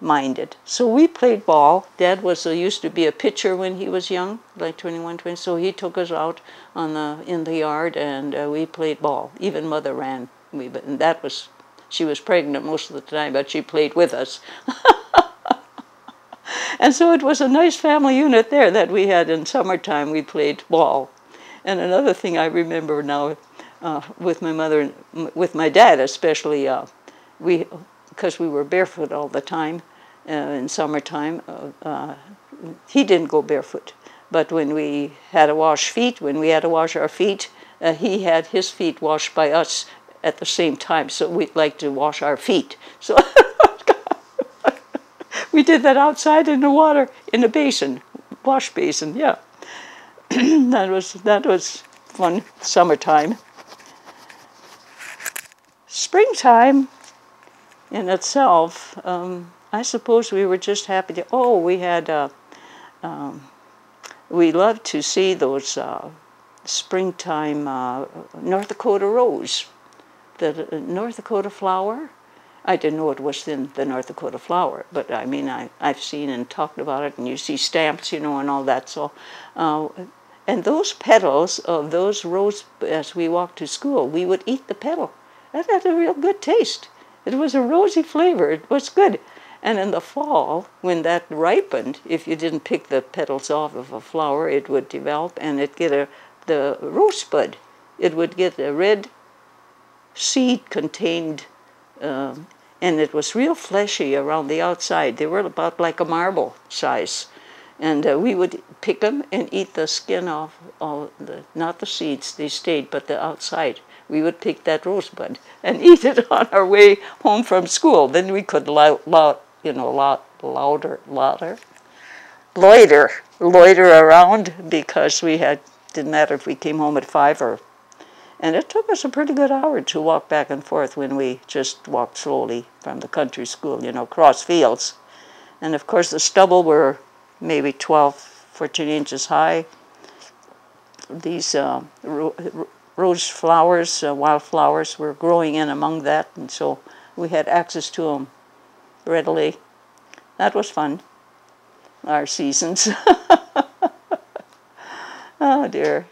B: minded. So we played ball. Dad used to be a pitcher when he was young, like 21, 20. So he took us out in the yard, and we played ball. Even Mother ran. And she was pregnant most of the time, but she played with us. And so it was a nice family unit there that we had. In summertime, we played ball. And another thing I remember now, with my mother, with my dad especially, because we were barefoot all the time in summertime. He didn't go barefoot, but when we had to wash our feet, he had his feet washed by us at the same time. So we'd like to wash our feet. So we did that outside in the water, in the basin, wash basin. Yeah, that was fun. Summertime, springtime. In itself, I suppose we were just happy to. Oh, we loved to see those springtime North Dakota rose, the North Dakota flower. I didn't know it was in the North Dakota flower, but I mean, I've seen and talked about it, and you see stamps, and all that. So, and those petals of those rose, as we walked to school, we would eat the petal. That had a real good taste. It was a rosy flavor. It was good. And in the fall, when that ripened, if you didn't pick the petals off of a flower, it would develop, and it'd get the rosebud. It would get a red seed-contained, and it was real fleshy around the outside. They were about like a marble size. And we would pick them and eat the skin off, not the seeds, they stayed, but the outside. We would pick that rosebud and eat it on our way home from school. Then we could loiter around, because didn't matter if we came home at 5 and it took us a pretty good hour to walk back and forth when we just walked slowly from the country school, across fields. And of course the stubble were maybe 12, 14 inches high. These rose flowers, wildflowers, were growing in among that, and so we had access to them readily. That was fun, our seasons. Oh, dear.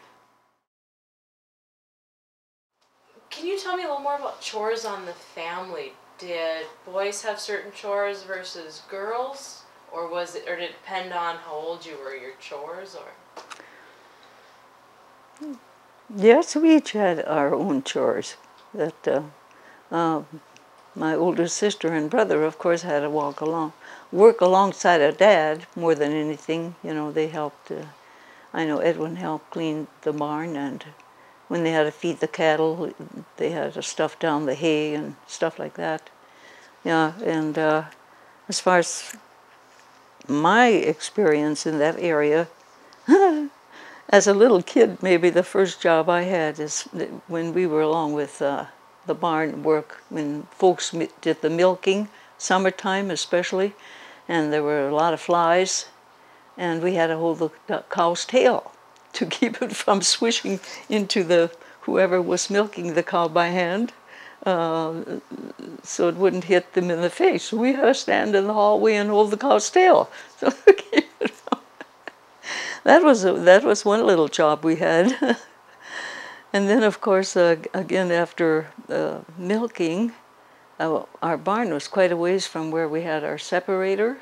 A: Can you tell me a little more about chores on the family? Did boys have certain chores versus girls? Or was it, or did it depend on how old you were, your chores, or?
B: Yes, we each had our own chores. That my older sister and brother, of course, had to work alongside of Dad more than anything. You know, they helped. I know Edwin helped clean the barn, and when they had to feed the cattle, they had to stuff down the hay and stuff like that. Yeah, and as far as my experience in that area, as a little kid, maybe the first job I had is when we were along with the barn work, when folks did the milking, summertime especially, and there were a lot of flies, and we had to hold the cow's tail to keep it from swishing into whoever was milking the cow by hand, so it wouldn't hit them in the face. So we had to stand in the hallway and hold the cow's tail. So that was one little job we had. And then, of course, again, after milking, our barn was quite a ways from where we had our separator.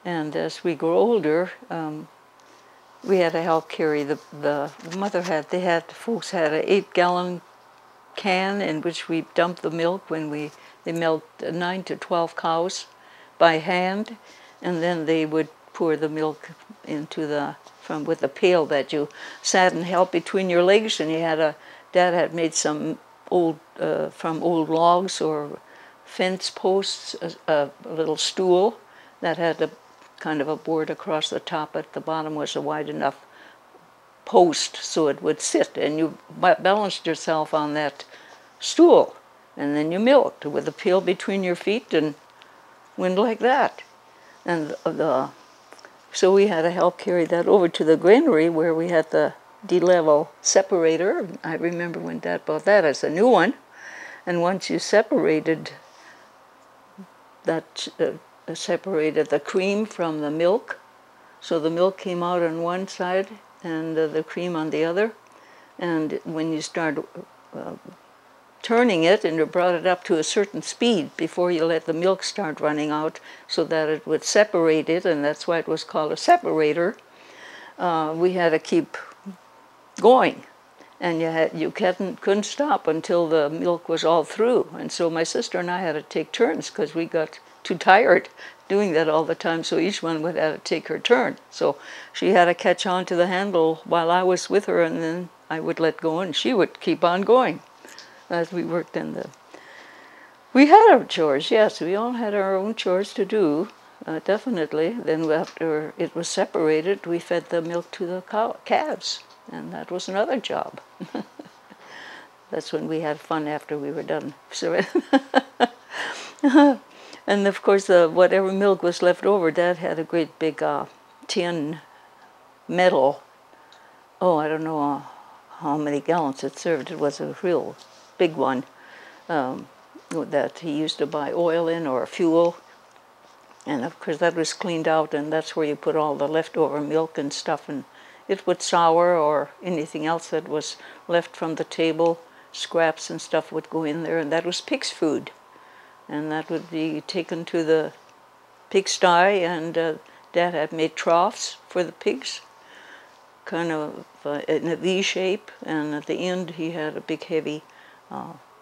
B: And as we grew older, we had to help carry folks had an 8-gallon can in which we dumped the milk when they milked 9 to 12 cows by hand, and then they would pour the milk into with a pail that you sat and held between your legs, and Dad had made some from old logs or fence posts a little stool that had a kind of a board across the top. At the bottom was a wide enough post so it would sit, and you balanced yourself on that stool, and then you milked with a pail between your feet and went like that. And so we had to help carry that over to the granary where we had the D-level separator. I remember when Dad bought that as a new one. And once you separated separated the cream from the milk, so the milk came out on one side and the cream on the other. And when you start turning it, and you brought it up to a certain speed before you let the milk start running out so that it would separate it, and that's why it was called a separator, we had to keep going. And you couldn't stop until the milk was all through. And so my sister and I had to take turns because we got too tired doing that all the time, so each one would have to take her turn. So she had to catch on to the handle while I was with her, and then I would let go and she would keep on going as we worked we had our chores, yes, we all had our own chores to do, definitely. Then after it was separated, we fed the milk to the calves, and that was another job. That's when we had fun after we were done. And of course, whatever milk was left over, Dad had a great big tin metal, I don't know how many gallons it served. It was a real big one that he used to buy oil in or fuel. And of course that was cleaned out, and that's where you put all the leftover milk and stuff, and it would sour, or anything else that was left from the table, scraps and stuff would go in there, and that was pig's food. And that would be taken to the pigsty, and Dad had made troughs for the pigs, kind of in a V shape, and at the end he had a big heavy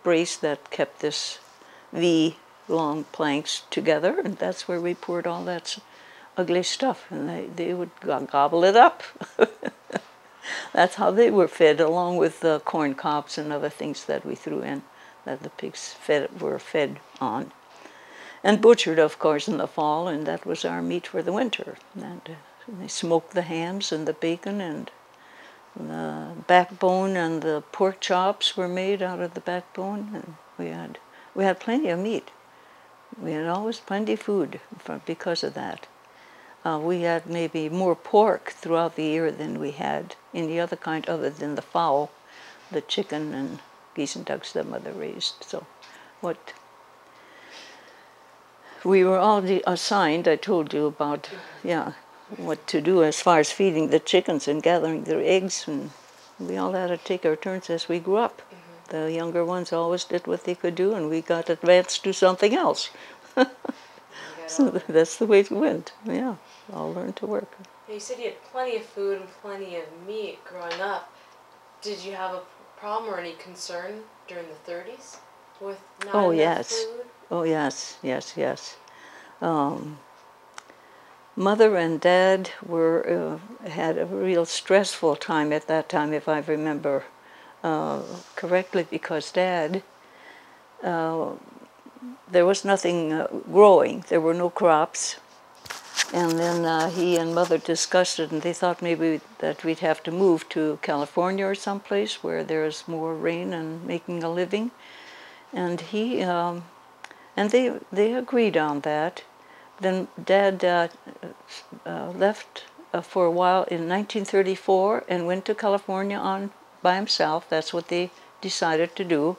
B: brace that kept this V long planks together, and that's where we poured all that ugly stuff, and they would gobble it up. That's how they were fed, along with the corn cobs and other things that we threw in that the pigs were fed on. And butchered, of course, in the fall, and that was our meat for the winter. And they smoked the hams and the bacon, and the backbone and the pork chops were made out of the backbone, and we had plenty of meat. We had always plenty of food because of that. We had maybe more pork throughout the year than we had any other kind other than the fowl, the chicken and geese and ducks that Mother raised. So we were all assigned, I told you about, what to do as far as feeding the chickens and gathering their eggs, and we all had to take our turns as we grew up. Mm-hmm. The younger ones always did what they could do, and we got advanced to something else.
A: You right
B: So
A: on.
B: that's the way it went. Yeah, I'll learn to work.
A: You said you had plenty of food and plenty of meat growing up. Did you have a problem or any concern during the 30s with not
B: Oh
A: enough
B: yes,
A: food?
B: oh yes, yes, yes. Mother and Dad had a real stressful time at that time, if I remember correctly, because Dad, there was nothing growing. There were no crops. And then he and Mother discussed it, and they thought maybe that we'd have to move to California or someplace where there's more rain and making a living. And they agreed on that. Then Dad left for a while in 1934 and went to California by himself. That's what they decided to do.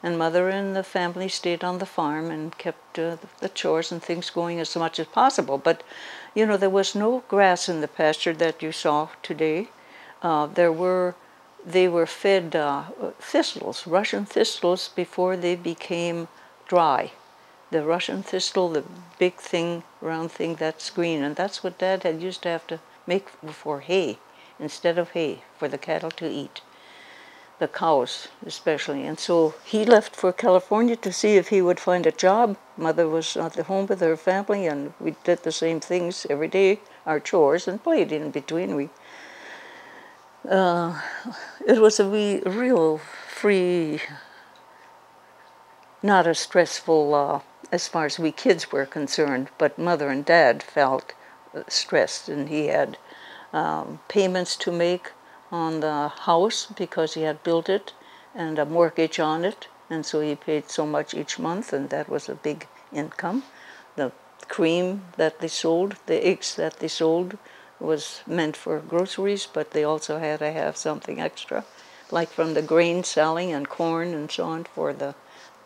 B: And Mother and the family stayed on the farm and kept the chores and things going as much as possible. But, you know, there was no grass in the pasture that you saw today. They were fed thistles, Russian thistles, before they became dry. The Russian thistle, the big thing, round thing that's green, and that's what Dad had used to have to make for hay, instead of hay, for the cattle to eat. The cows especially. And so he left for California to see if he would find a job. Mother was at the home with her family, and we did the same things every day, our chores, and played in between. It was a real free, not as stressful as far as we kids were concerned, but Mother and Dad felt stressed, and he had payments to make on the house because he had built it and a mortgage on it, and so he paid so much each month, and that was a big income. The cream that they sold, the eggs that they sold, was meant for groceries, but they also had to have something extra, like from the grain selling and corn and so on, for the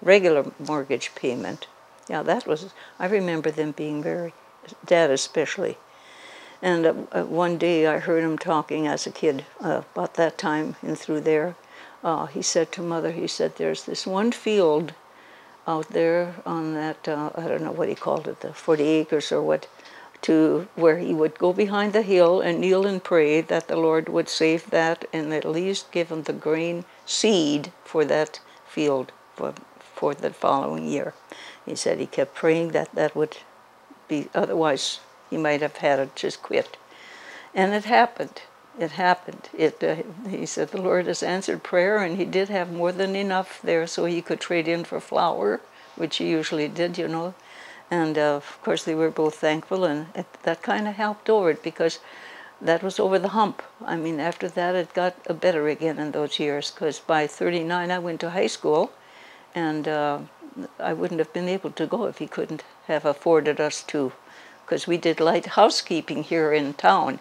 B: regular mortgage payment. Yeah, I remember them being Dad especially. And one day I heard him talking as a kid about that time and through there. He said to Mother, he said, there's this one field out there on that, I don't know what he called it, the 40 acres or what, where he would go behind the hill and kneel and pray that the Lord would save that and at least give him the grain seed for that field for the following year. He said he kept praying that would be, otherwise he might have had to just quit. And it happened. It happened. He said the Lord has answered prayer, and he did have more than enough there so he could trade in for flour, which he usually did, you know. And of course they were both thankful, and that kind of helped over it, because that was over the hump. I mean, after that it got better again in those years, because by 39 I went to high school, and I wouldn't have been able to go if he couldn't have afforded us to, because we did light housekeeping here in town,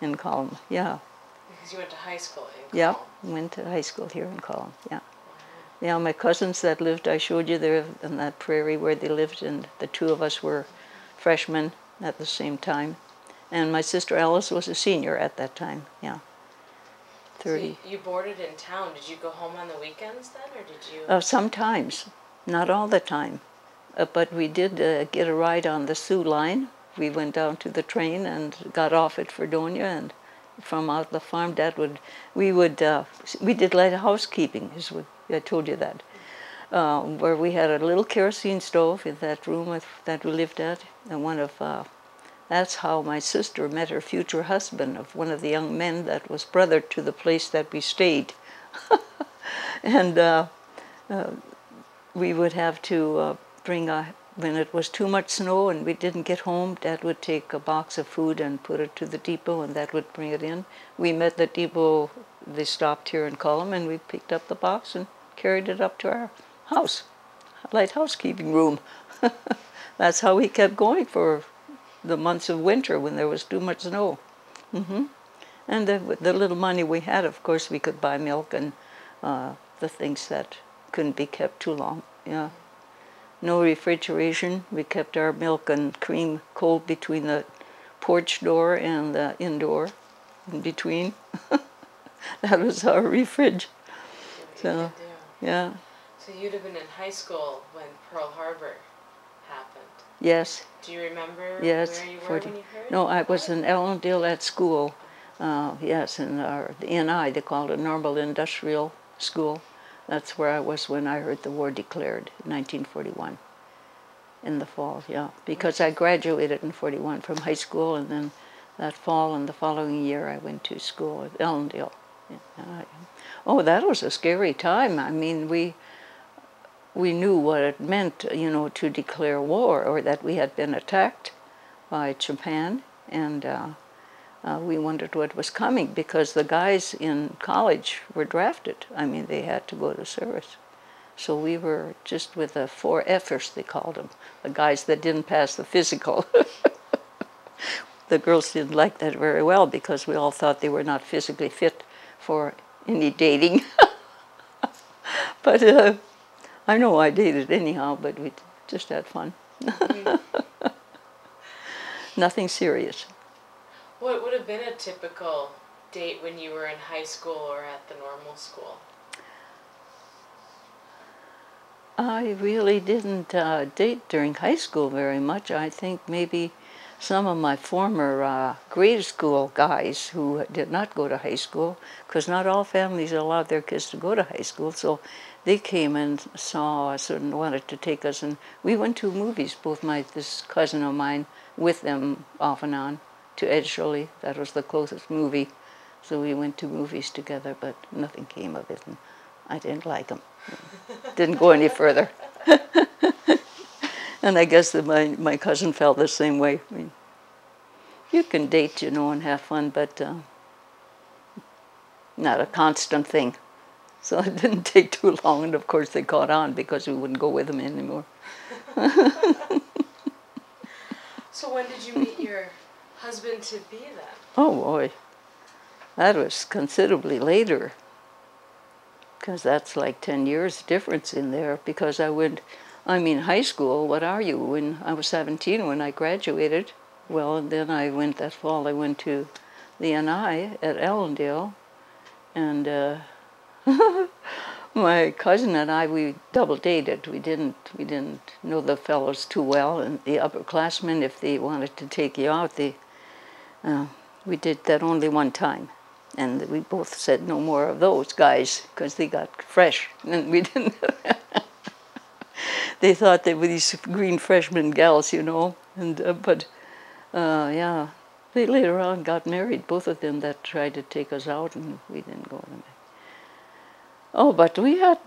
B: in Colum, yeah.
A: Because you went to high school in Colum.
B: Yeah, went to high school here in Colum, yeah. Yeah, my cousins that lived, I showed you there in that prairie where they lived, and the two of us were freshmen at the same time. And my sister Alice was a senior at that time, yeah. 30.
A: So you boarded in town. Did you go home on the weekends then, or did you?
B: Sometimes, not all the time. But we did get a ride on the Sioux line. We went down to the train and got off at Fredonia, and from out the farm, we did light housekeeping, I told you that, where we had a little kerosene stove in that room that we lived at, and that's how my sister met her future husband, of one of the young men that was brother to the place that we stayed. And we would have to when it was too much snow and we didn't get home, Dad would take a box of food and put it to the depot, and that would bring it in. We met the depot, they stopped here in Colum, and we picked up the box and carried it up to our house, light housekeeping room. That's how we kept going for the months of winter when there was too much snow. And the little money we had, of course, we could buy milk and the things that couldn't be kept too long, yeah. No refrigeration. We kept our milk and cream cold between the porch door and the indoor, in between. That was our refridge. So, yeah.
A: So you'd have been in high school when Pearl Harbor happened.
B: Yes.
A: Do you remember
B: Yes.
A: where you were
B: 40.
A: when you heard?
B: No, I was in Ellendale at school. Yes, in the NI, they called it Normal Industrial School. That's where I was when I heard the war declared in 1941. In the fall, yeah. Because I graduated in 41 from high school, and then that fall and the following year I went to school at Ellendale. Oh, that was a scary time. I mean, we knew what it meant, you know, to declare war, or that we had been attacked by Japan, and we wondered what was coming because the guys in college were drafted. I mean, they had to go to service. So we were just with the 4Fers, they called them, the guys that didn't pass the physical. The girls didn't like that very well because we all thought they were not physically fit for any dating. But I know I dated anyhow, but we just had fun. Nothing serious.
A: What would have been a typical date when you were in high school or at the normal school?
B: I really didn't date during high school very much. I think maybe some of my former grade school guys who did not go to high school, because not all families allowed their kids to go to high school, so they came and saw us and wanted to take us, and we went to movies, both this cousin of mine with them off and on, to Edgerly. That was the closest movie, so we went to movies together, but nothing came of it, and I didn't like them. Didn't go any further. And I guess that my cousin felt the same way. I mean, you can date, you know, and have fun, but not a constant thing. So it didn't take too long, and of course they caught on because we wouldn't go with them anymore.
A: So when did you meet your husband-to-be then?
B: Oh boy, that was considerably later, because that's like 10 years difference in there, because high school, what are you? When I was 17 when I graduated, well, and then that fall I went to the NI at Ellendale, and my cousin and I, we double dated. We didn't know the fellows too well, and the upperclassmen, if they wanted to take you out, we did that only one time. And we both said no more of those guys because they got fresh, and we didn't. They thought they were these green freshman gals, you know. And yeah, they later on got married. Both of them that tried to take us out, and we didn't go with them. Oh, but we had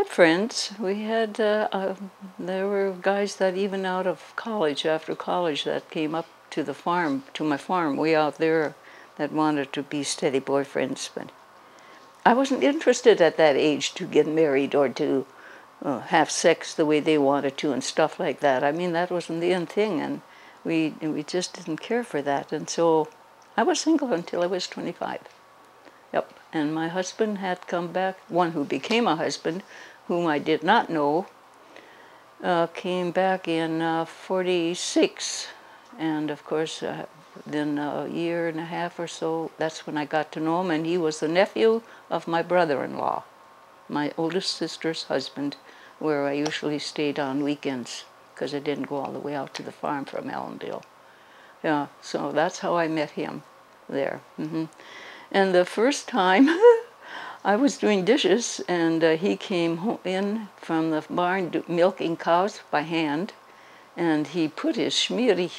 B: friends. There were guys that even out of college, after college, that came up to the farm, to my farm, way out there, that wanted to be steady boyfriends, but I wasn't interested at that age to get married or to have sex the way they wanted to and stuff like that. I mean, that wasn't the end thing, and we just didn't care for that. And so I was single until I was 25. Yep. And my husband had come back, one who became a husband, whom I did not know, came back in 46. And of course, then a year and a half or so, that's when I got to know him, and he was the nephew of my brother-in-law, my oldest sister's husband, where I usually stayed on weekends because I didn't go all the way out to the farm from Ellendale. Yeah, so that's how I met him there. And the first time I was doing dishes, and he came in from the barn milking cows by hand, and he put his schmierig,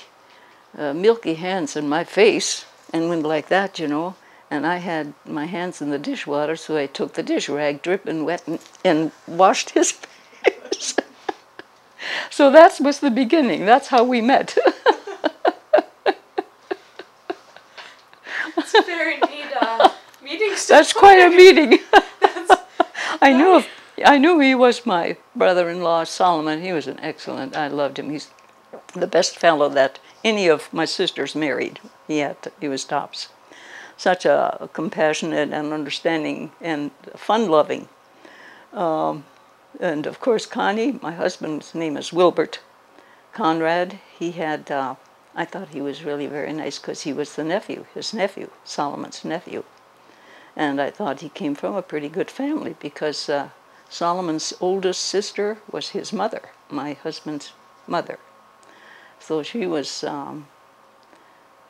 B: milky hands in my face and went like that, you know, and I had my hands in the dishwater, so I took the dish rag dripping wet and washed his face. So that was the beginning. That's how we met.
A: It's a very neat meeting story.
B: That's quite a meeting. I knew he was my brother-in-law, Solomon. He was an excellent, I loved him. He's the best fellow that any of my sisters married. He was tops. Such a compassionate and understanding and fun-loving. And of course, Connie, my husband's name is Wilbert. Konrad, he had, I thought he was really very nice because he was his nephew, Solomon's nephew. And I thought he came from a pretty good family because Solomon's oldest sister was his mother, my husband's mother. So she was,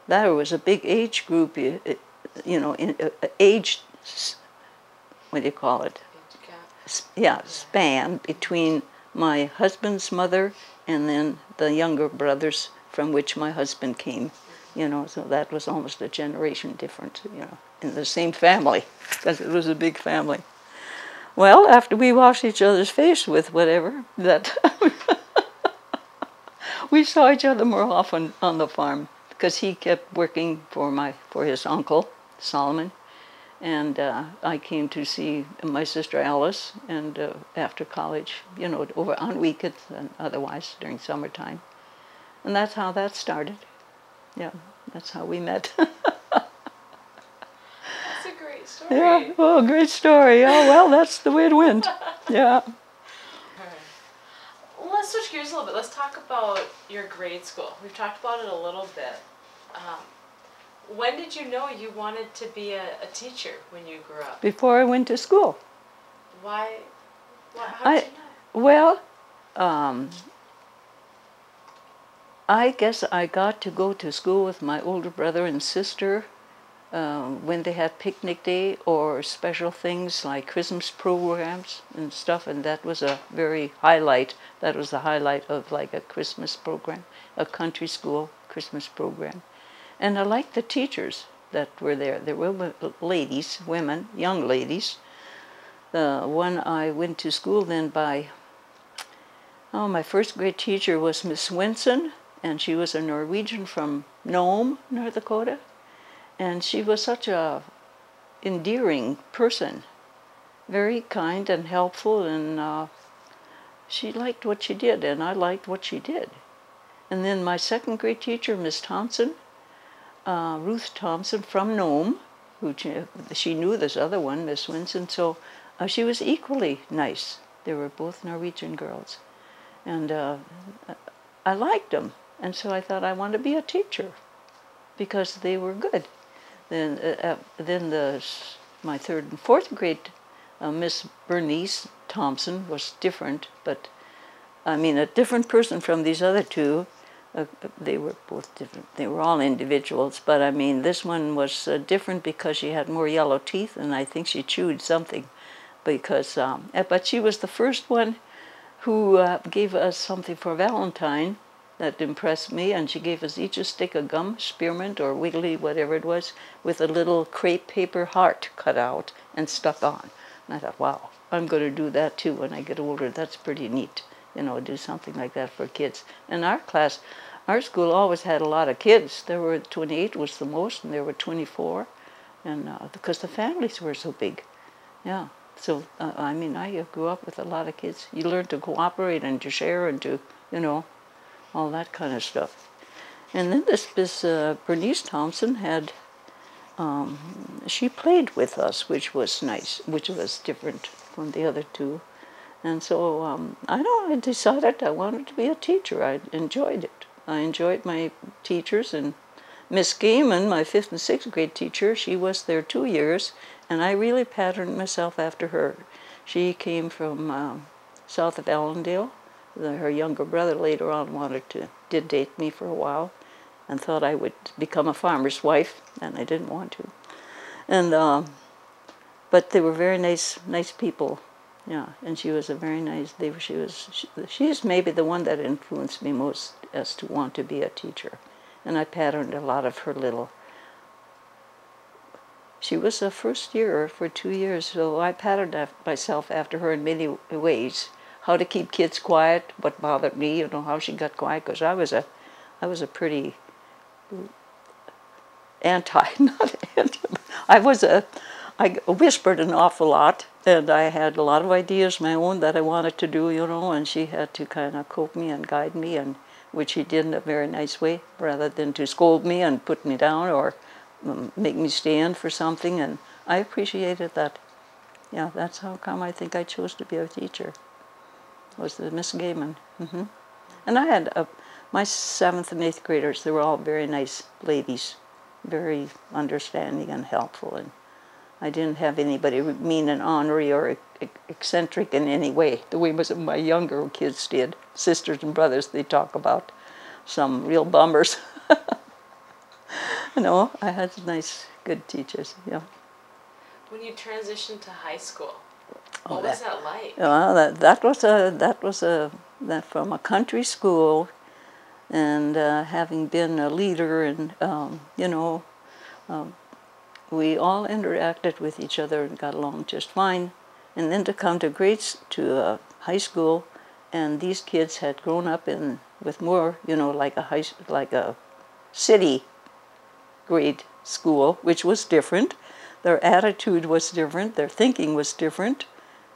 B: that was a big age group, age, what do you call it? Yeah, span between my husband's mother and then the younger brothers from which my husband came. So that was almost a generation difference, in the same family, because it was a big family. Well, after we washed each other's face with whatever, that we saw each other more often on the farm, because he kept working for his uncle, Solomon, and I came to see my sister Alice, and after college, over on weekends and otherwise during summertime. And that's how that started. Yeah, that's how we met.
A: That's a great story.
B: Yeah, oh, great story. Oh, well, that's the way it went. Yeah.
A: Well, let's switch gears a little bit. Let's talk about your grade school. We've talked about it a little bit. When did you know you wanted to be a teacher when you grew up?
B: Before I went to school.
A: Why how did you know?
B: Well, I guess I got to go to school with my older brother and sister when they had picnic day or special things like Christmas programs and stuff, and that was a very highlight. That was the highlight of like a Christmas program, a country school Christmas program. And I liked the teachers that were there. There were ladies, women, young ladies. The one I went to school then by, my first grade teacher was Miss Winson, and she was a Norwegian from Nome, North Dakota. And she was such a endearing person, very kind and helpful, and she liked what she did, and I liked what she did. And then my second grade teacher, Miss Thompson, Ruth Thompson from Nome, who she knew this other one, Miss Winson, so she was equally nice. They were both Norwegian girls. And I liked them, and so I thought I want to be a teacher because they were good. Then my third and fourth grade, Miss Bernice Thompson was different, but I mean a different person from these other two. They were both different. They were all individuals, but I mean this one was different because she had more yellow teeth, and I think she chewed something. Because, but she was the first one who gave us something for Valentine that impressed me, and she gave us each a stick of gum, spearmint or wiggly, whatever it was, with a little crepe paper heart cut out and stuck on. And I thought, wow, I'm going to do that too when I get older. That's pretty neat, do something like that for kids. And our class, our school always had a lot of kids. There were 28 was the most, and there were 24, and because the families were so big, yeah. So, I mean, I grew up with a lot of kids. You learn to cooperate and to share and to, all that kind of stuff. And then this Bernice Thompson had, she played with us, which was nice, which was different from the other two. And so, I decided I wanted to be a teacher. I enjoyed it. I enjoyed my teachers, and Miss Gaiman, my 5th and 6th grade teacher, she was there 2 years, and I really patterned myself after her. She came from south of Allendale. Her younger brother later on did date me for a while, and thought I would become a farmer's wife, and I didn't want to. And but they were very nice people, yeah. And she was a very nice. She's maybe the one that influenced me most as to want to be a teacher, and I patterned a lot of her little. She was a first year for 2 years, so I patterned myself after her in many ways. How to keep kids quiet, what bothered me, how she got quiet, because I was a pretty I whispered an awful lot, and I had a lot of ideas my own that I wanted to do, and she had to kind of coax me and guide me, and which she did in a very nice way, rather than to scold me and put me down or make me stand for something, and I appreciated that. Yeah, that's how come I think I chose to be a teacher, was the Miss Gaiman. And I had my 7th and 8th graders, they were all very nice ladies, very understanding and helpful, and I didn't have anybody mean and ornery or eccentric in any way, the way my younger kids did. Sisters and brothers, they talk about some real bummers. No, I had nice, good teachers, yeah.
A: When you transitioned to high school,
B: Oh,
A: what was that like?
B: Well, that was from a country school, and having been a leader, and you know, we all interacted with each other and got along just fine. And then to come to high school, and these kids had grown up with more, you know, like a city grade school, which was different. Their attitude was different. Their thinking was different.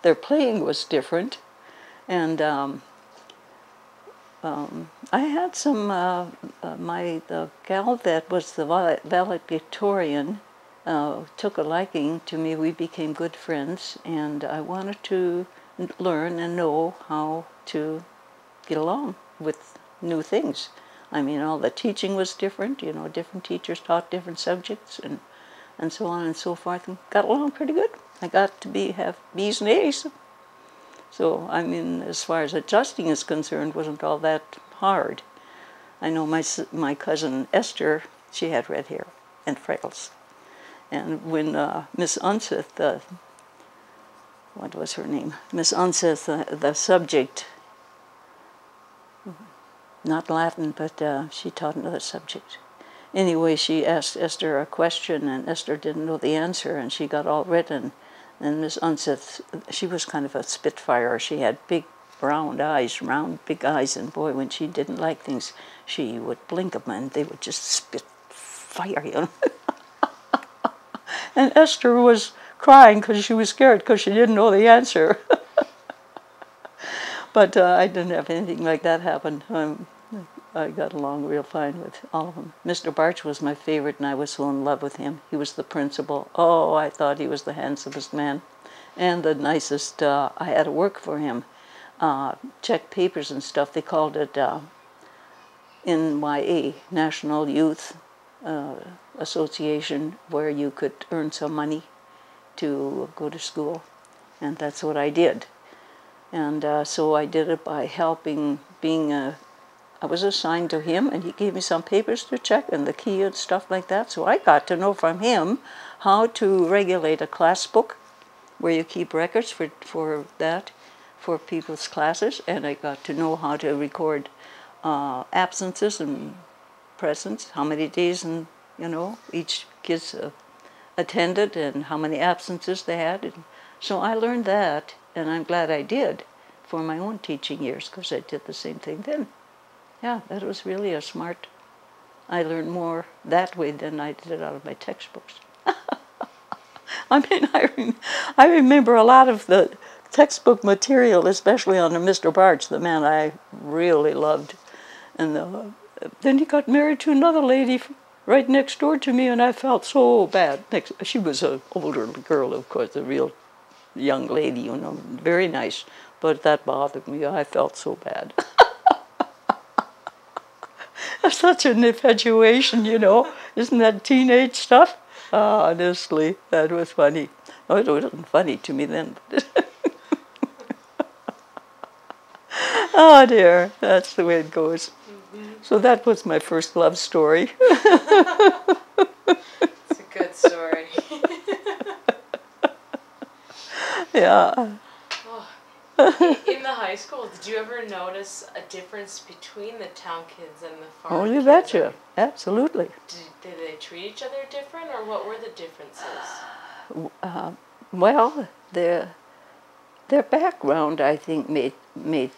B: Their playing was different. And I had some, the gal that was the valedictorian took a liking to me. We became good friends, and I wanted to learn and know how to get along with new things. I mean, all the teaching was different, you know, different teachers taught different subjects, and so on and so forth, and got along pretty good. I got to have B's and A's. So, I mean, as far as adjusting is concerned, wasn't all that hard. I know my cousin Esther, she had red hair and freckles. And when Miss Unseth, what was her name? Miss Unseth, the subject, not Latin, but she taught another subject. Anyway, she asked Esther a question, and Esther didn't know the answer, and she got all written. And Miss Unseth, she was kind of a spitfire. She had big round big eyes, and boy, when she didn't like things, she would blink them, and they would just spit fire, you know. And Esther was crying because she was scared because she didn't know the answer. But I didn't have anything like that happen. I got along real fine with all of them. Mr. Barch was my favorite, and I was so in love with him. He was the principal. Oh, I thought he was the handsomest man and the nicest. I had to work for him, check papers and stuff. They called it NYA, National Youth Association, where you could earn some money to go to school, and that's what I did. And so I did it by helping, I was assigned to him, and he gave me some papers to check and the key and stuff like that. So I got to know from him how to regulate a class book, where you keep records for that, for people's classes, and I got to know how to record absences and presence, how many days, and you know, each kid's attended and how many absences they had. And so I learned that, and I'm glad I did for my own teaching years, because I did the same thing then. Yeah, that was really a smart. I learned more that way than I did out of my textbooks. I mean, I remember a lot of the textbook material, especially on Mr. Barch, the man I really loved. And then he got married to another lady right next door to me, and I felt so bad. She was an older girl, of course, a real young lady, you know, very nice. But that bothered me. I felt so bad. Such an infatuation, you know. Isn't that teenage stuff? Honestly, that was funny. Oh, it wasn't funny to me then. Oh dear, that's the way it goes. Mm-hmm. So that was my first love story.
A: It's a good story.
B: Yeah.
A: In the high school, did you ever notice a difference between the town kids and the farm kids?
B: Oh, you betcha. Absolutely.
A: Did they treat each other different, or what were the differences?
B: Well, their background, I think, made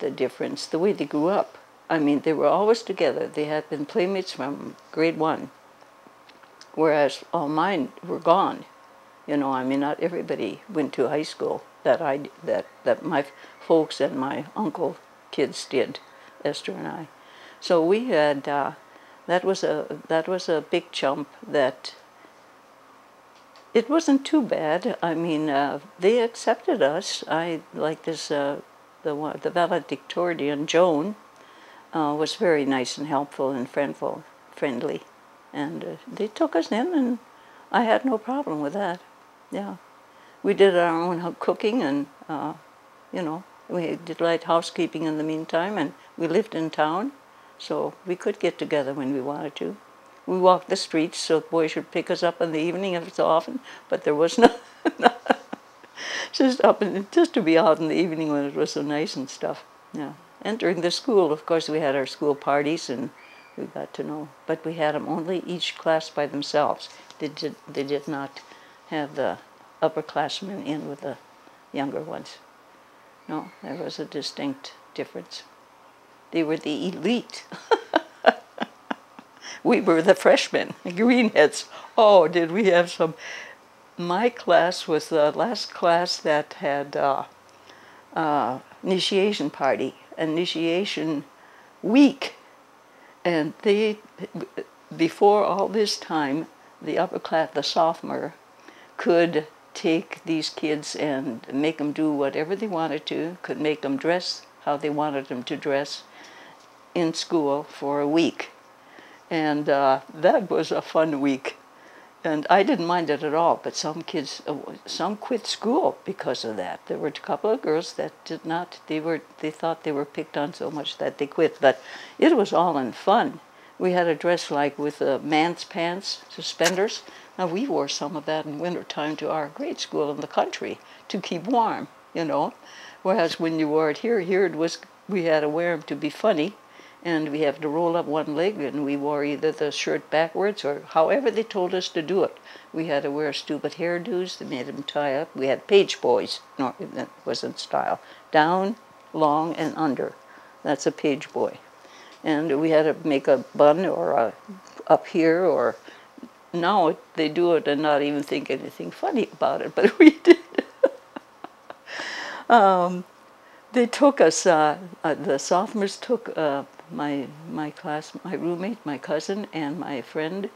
B: the difference. The way they grew up. I mean, they were always together. They had been playmates from grade 1, whereas all mine were gone. You know, I mean, not everybody went to high school that my folks and my uncle kids did, Esther and I. So we had that was a big jump. That it wasn't too bad. I mean, they accepted us. I like this the valedictorian Joan was very nice and helpful and friendly, and they took us in, and I had no problem with that. yeah. We did our own cooking, and you know, we did light housekeeping in the meantime, and we lived in town, so we could get together when we wanted to. We walked the streets so the boys would pick us up in the evening every so often, but there was no, just to be out in the evening when it was so nice and stuff. Yeah. And during the school, of course, we had our school parties, and we got to know. But we had them only each class by themselves. They did not have the upperclassmen in with the younger ones. No, there was a distinct difference. They were the elite. We were the freshmen, the greenheads. Oh, did we have some... My class was the last class that had initiation party, initiation week. And they, before all this time, the upper class, the sophomore, could take these kids and make them do whatever they wanted to, could make them dress how they wanted them to dress in school for a week. And that was a fun week. And I didn't mind it at all, but some kids, some quit school because of that. There were a couple of girls that did not, they thought they were picked on so much that they quit, but it was all in fun. We had a dress like with man's pants, suspenders. Now we wore some of that in wintertime to our grade school in the country to keep warm, you know. Whereas when you wore it here it was, we had to wear them to be funny. And we have to roll up one leg, and we wore either the shirt backwards or however they told us to do it. We had to wear stupid hairdos. They made them tie up. We had page boys. No, that wasn't style. Down, long, and under. That's a page boy. And we had to make a bun or a up here, or now they do it and not even think anything funny about it, but we did. They took us, the sophomores took my class, my roommate, my cousin, and my friend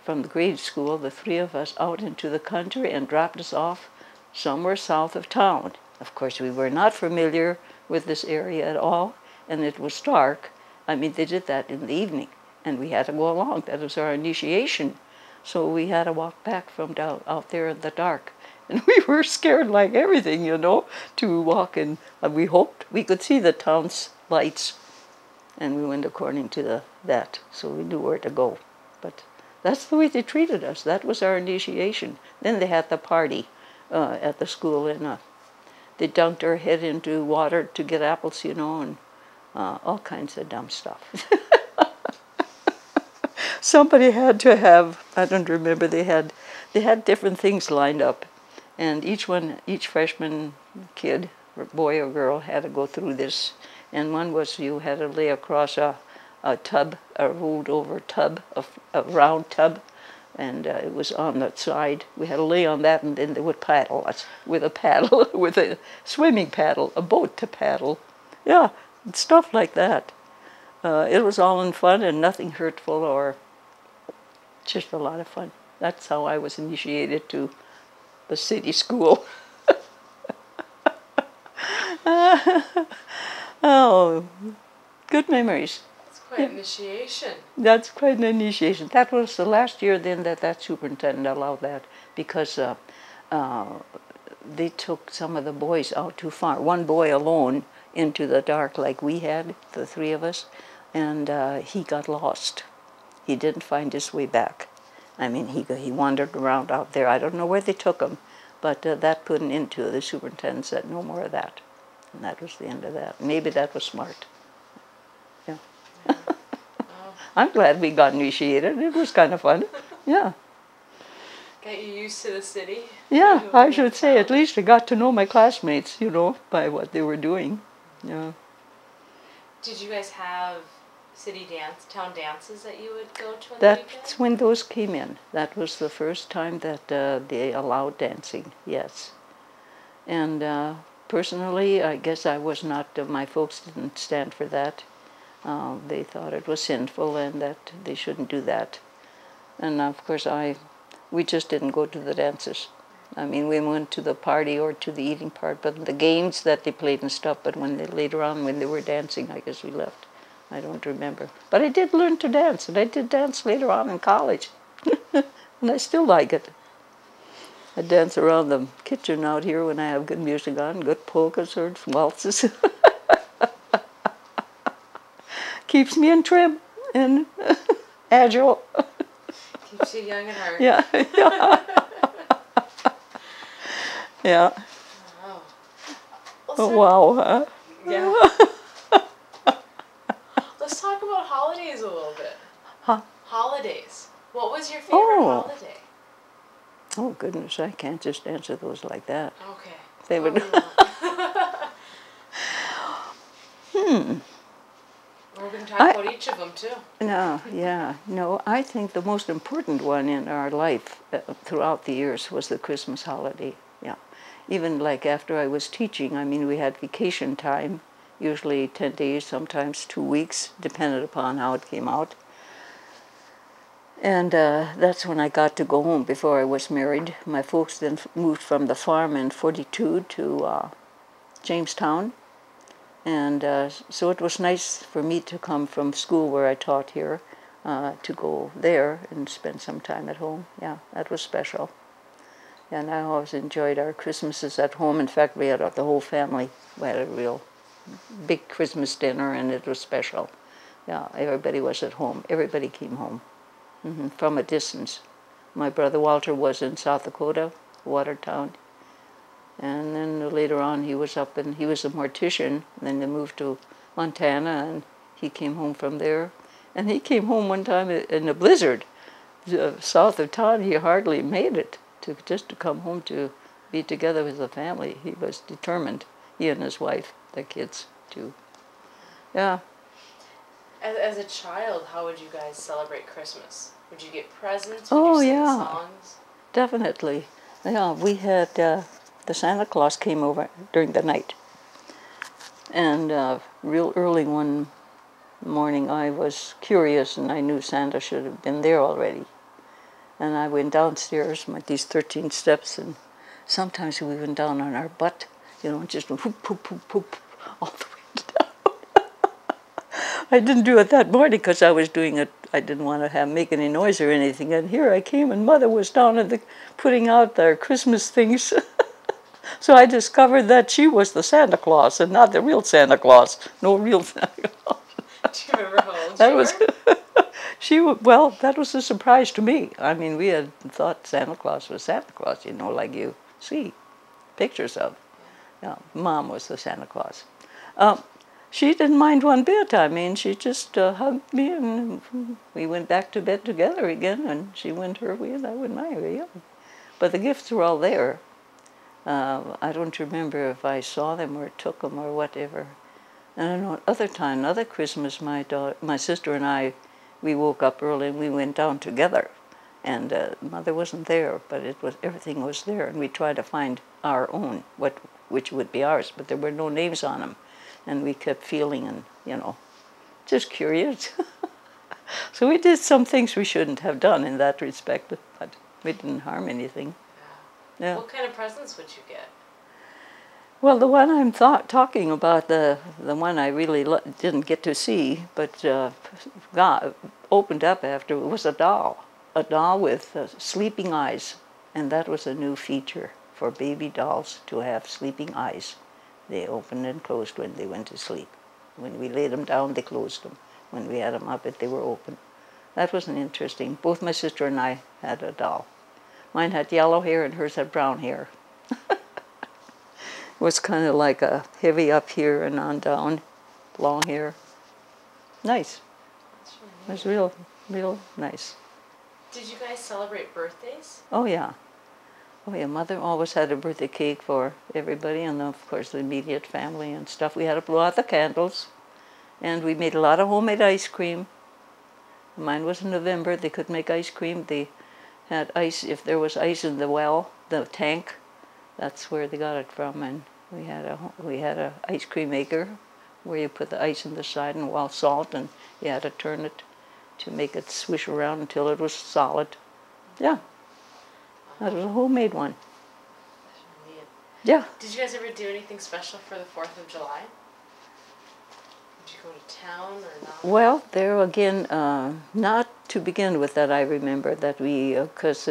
B: from the grade school, the three of us, out into the country and dropped us off somewhere south of town. Of course, we were not familiar with this area at all, and it was dark. I mean, they did that in the evening, and we had to go along. That was our initiation. So we had to walk back from down out there in the dark. And we were scared like everything, you know, to walk in. We hoped we could see the town's lights. And we went according to that, so we knew where to go. But that's the way they treated us. That was our initiation. Then they had the party at the school, and they dunked our head into water to get apples, you know, and all kinds of dumb stuff. Somebody had to have, I don't remember, they had different things lined up. And each freshman kid, or boy or girl, had to go through this. And one was you had to lay across a tub, a rolled over tub, a round tub, and it was on that side. We had to lay on that, and then they would paddle us with a paddle, with a swimming paddle, a boat to paddle. Yeah, stuff like that. It was all in fun and nothing hurtful, or just a lot of fun. That's how I was initiated to the city school. Oh, good memories.
A: That's quite an initiation.
B: That's quite an initiation. That was the last year then that superintendent allowed that, because they took some of the boys out too far. One boy alone into the dark like we had, the three of us, and he got lost. He didn't find his way back. I mean, he wandered around out there. I don't know where they took him, but that put an end to it. The superintendent said, no more of that. And that was the end of that. Maybe that was smart. Yeah. I'm glad we got initiated. It was kind of fun. Yeah.
A: Got you used to the city?
B: Yeah, I should say. At least I got to know my classmates, you know, by what they were doing. Yeah.
A: Did you guys have town dances that you would go to on the
B: That's
A: weekend?
B: when those came in. That was the first time that they allowed dancing, yes. And personally, I guess I was not, my folks didn't stand for that. They thought it was sinful and that they shouldn't do that. And of course, we just didn't go to the dances. I mean, we went to the party or to the eating part, but the games that they played and stuff, but later on when they were dancing, I guess we left. I don't remember. But I did learn to dance, and I did dance later on in college. And I still like it. I dance around the kitchen out here when I have good music on, good polkas or waltzes. Keeps me in trim and agile.
A: Keeps you young at heart.
B: Yeah. Yeah.
A: Oh.
B: Oh, wow, huh?
A: Yeah. Let's talk about holidays a little bit.
B: Huh?
A: Holidays. What was your favorite holiday?
B: Oh, goodness, I can't just answer those like that.
A: Okay.
B: Favorite.
A: We're going to talk about each of them, too.
B: No, yeah. No, I think the most important one in our life throughout the years was the Christmas holiday. Yeah. Even like after I was teaching, I mean, we had vacation time, usually 10 days, sometimes 2 weeks, depended upon how it came out. And that's when I got to go home before I was married. My folks then moved from the farm in 42 to Jamestown. And so it was nice for me to come from school where I taught here to go there and spend some time at home. Yeah, that was special. And I always enjoyed our Christmases at home. In fact, we had the whole family. We had a real big Christmas dinner, and it was special. Yeah, everybody was at home. Everybody came home from a distance. My brother Walter was in South Dakota, Watertown. And then later on he was up and he was a mortician. Then they moved to Montana and he came home from there. And he came home one time in a blizzard south of town. He hardly made it just to come home to be together with the family. He was determined, he and his wife, the kids too. Yeah.
A: As a child, how would you guys celebrate Christmas? Would you get presents?
B: Would you
A: sing songs?
B: Definitely. Yeah, we had the Santa Claus came over during the night. And real early one morning I was curious and I knew Santa should have been there already. And I went downstairs, these 13 steps, and sometimes we went down on our butt, just whoop, whoop, whoop, whoop, all the way down. I didn't do it that morning because I was doing it. I didn't want to make any noise or anything. And here I came, and Mother was down putting out their Christmas things. So I discovered that she was the Santa Claus and not the real Santa Claus. No real Santa Claus.
A: Do you remember how old you were?
B: That was a surprise to me. I mean, we had thought Santa Claus was Santa Claus, like you see pictures of. Yeah, Mom was the Santa Claus. She didn't mind one bit. I mean, she just hugged me and we went back to bed together again, and she went her way and I went my way. Yeah. But the gifts were all there. I don't remember if I saw them or took them or whatever. And I know another Christmas, my sister and I, we woke up early and we went down together. And Mother wasn't there, but everything was there. And we tried to find our own, which would be ours, but there were no names on them. And we kept feeling and, just curious. So we did some things we shouldn't have done in that respect, but we didn't harm anything. Yeah.
A: What kind of presents would you get?
B: Well, the one I'm talking about, the one I really didn't get to see, but God opened up after, it was a doll with sleeping eyes, and that was a new feature for baby dolls to have sleeping eyes. They opened and closed when they went to sleep. When we laid them down, they closed them. When we had them up, they were open. That was interesting. Both my sister and I had a doll. Mine had yellow hair and hers had brown hair. It was kind of like a heavy up here and on down, long hair. Nice. It was real nice.
A: Did you guys celebrate birthdays?
B: Oh yeah. Mother always had a birthday cake for everybody, and of course the immediate family and stuff. We had to blow out the candles, and we made a lot of homemade ice cream. Mine was in November. They could make ice cream. They had ice, if there was ice in the well, the tank, that's where they got it from. And we had a ice cream maker where you put the ice in the side and salt, and you had to turn it to make it swish around until it was solid. Yeah. That was a homemade one. Yeah.
A: Did you guys ever do anything special for the 4th of July? Did you go to town or not?
B: Well, there again, not to begin with that I remember that we, because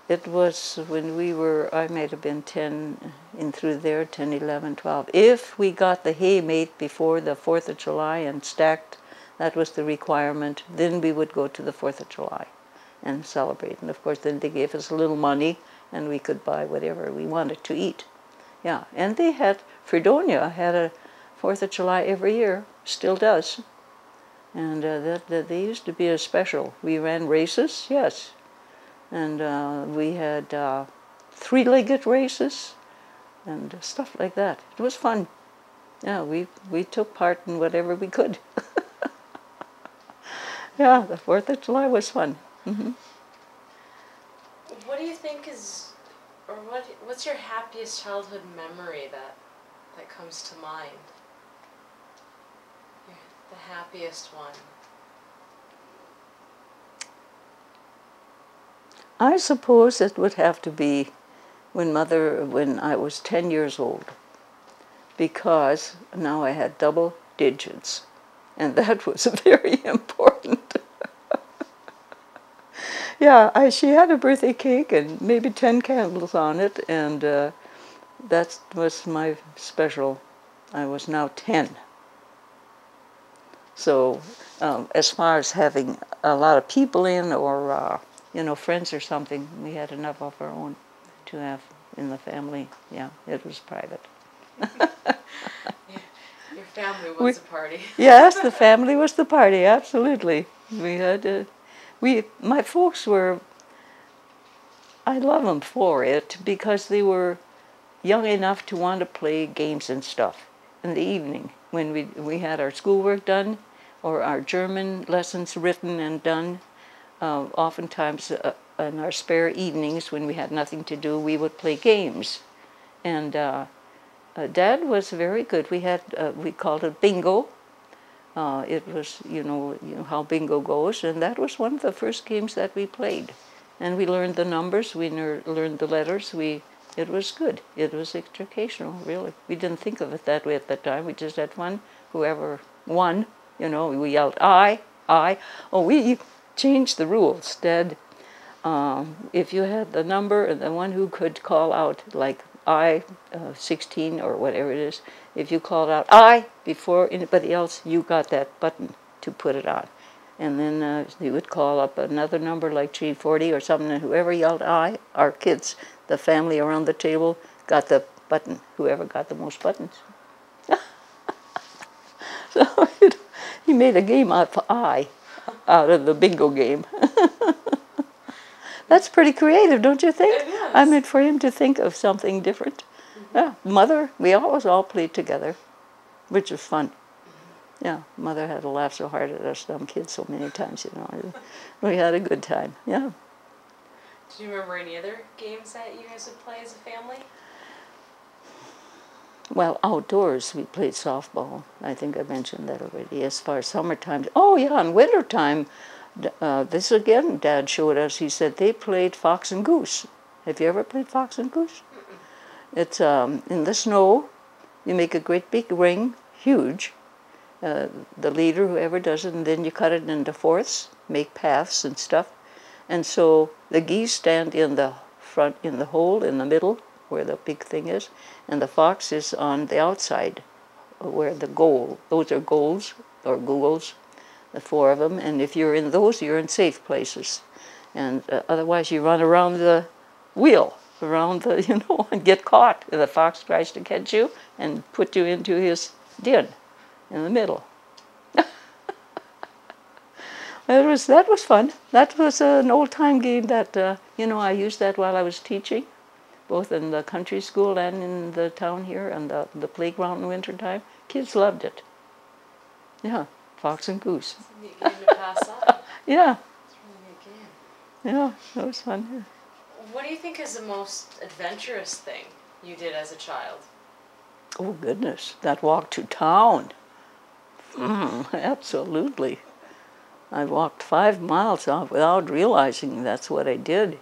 B: It was when we were, I might have been 10 in through there, 10, 11, 12. If we got the hay made before the 4th of July and stacked, that was the requirement, then we would go to the 4th of July and celebrate. And of course then they gave us a little money and we could buy whatever we wanted to eat. Yeah, and they had, Fredonia had a 4th of July every year, still does. And that they used to be a special. We ran races, yes. And we had three-legged races and stuff like that. It was fun. Yeah, we took part in whatever we could. Yeah, the 4th of July was fun. Mm-hmm.
A: What do you think is, or what's your happiest childhood memory that comes to mind? The happiest one.
B: I suppose it would have to be when I was 10 years old, because now I had double digits, and that was very important. Yeah, she had a birthday cake and maybe 10 candles on it, and that was my special. I was now 10. So as far as having a lot of people in, or friends or something, we had enough of our own to have in the family. Yeah, it was private.
A: Your family was the party.
B: Yes, the family was the party, absolutely. We had, my folks were, I love them for it, because they were young enough to want to play games and stuff in the evening when we had our schoolwork done or our German lessons written and done. Oftentimes in our spare evenings when we had nothing to do, we would play games. And Dad was very good. We called it bingo. It was, you know how bingo goes, and that was one of the first games that we played. And we learned the numbers, we learned the letters. It was good. It was educational, really. We didn't think of it that way at the time. We just had fun. Whoever won, we yelled, I. Oh, we changed the rules. Dad, if you had the number and the one who could call out, like I, 16 or whatever it is, if you called out I before anybody else, you got that button to put it on. And then you would call up another number like 340 or something, and whoever yelled I, our kids, the family around the table, got the button, whoever got the most buttons. So he made a game out of the bingo game. That's pretty creative, don't you think?
A: It is.
B: I meant for him to think of something different. Mm-hmm. Yeah, Mother, we always all played together, which was fun. Mm-hmm. Yeah, Mother had to laugh so hard at us dumb kids so many times, We had a good time, yeah.
A: Do you remember any other games that you guys would play as a family?
B: Well, outdoors, we played softball. I think I mentioned that already. As far as summertime, oh yeah, in wintertime, this again, Dad showed us. He said they played fox and goose. Have you ever played fox and goose? Mm-mm. It's in the snow. You make a great big ring, huge. The leader, whoever does it, and then you cut it into fourths, make paths and stuff. And so the geese stand in the front, in the hole in the middle, where the big thing is, and the fox is on the outside, where the goal. Those are goals or googles, the four of them. And if you're in those, you're in safe places. And otherwise, you run around the wheel, around the, and get caught. The fox tries to catch you and put you into his den in the middle. That was fun. That was an old-time game that, I used that while I was teaching, both in the country school and in the town here, and the playground in wintertime. Kids loved it. Yeah, fox and goose.
A: It's a neat game to pass on.
B: Yeah.
A: It's a really neat game.
B: Yeah, that was fun. Yeah.
A: What do you think is the most adventurous thing you did as a child?
B: Oh, goodness. That walk to town. Absolutely. I walked 5 miles off without realizing that's what I did.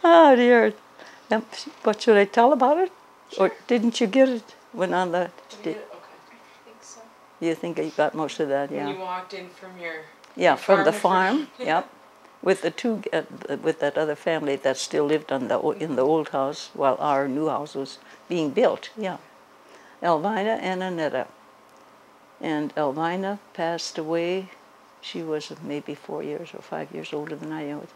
B: Oh, dear. What should I tell about it? Sure. Or didn't you get it when on the...
A: Okay, I think so.
B: You think you got most of that, yeah.
A: When you walked in from your
B: from the
A: farm.
B: Yep. with the two, with that other family that still lived on in the old house while our new house was being built. Yeah, Elvina and Annetta. And Elvina passed away. She was maybe 4 years or 5 years older than I am.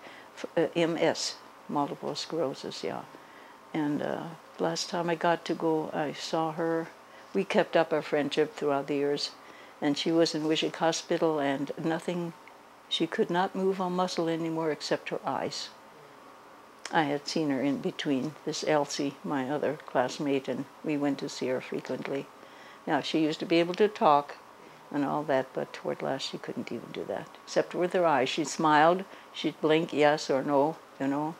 B: MS, multiple sclerosis. Yeah. And last time I got to go, I saw her. We kept up our friendship throughout the years. And she was in Wishick Hospital, and nothing, she could not move a muscle anymore except her eyes. I had seen her in between, this Elsie, my other classmate, and we went to see her frequently. Now, she used to be able to talk and all that, but toward last she couldn't even do that, except with her eyes. She smiled, she'd blink yes or no, you know,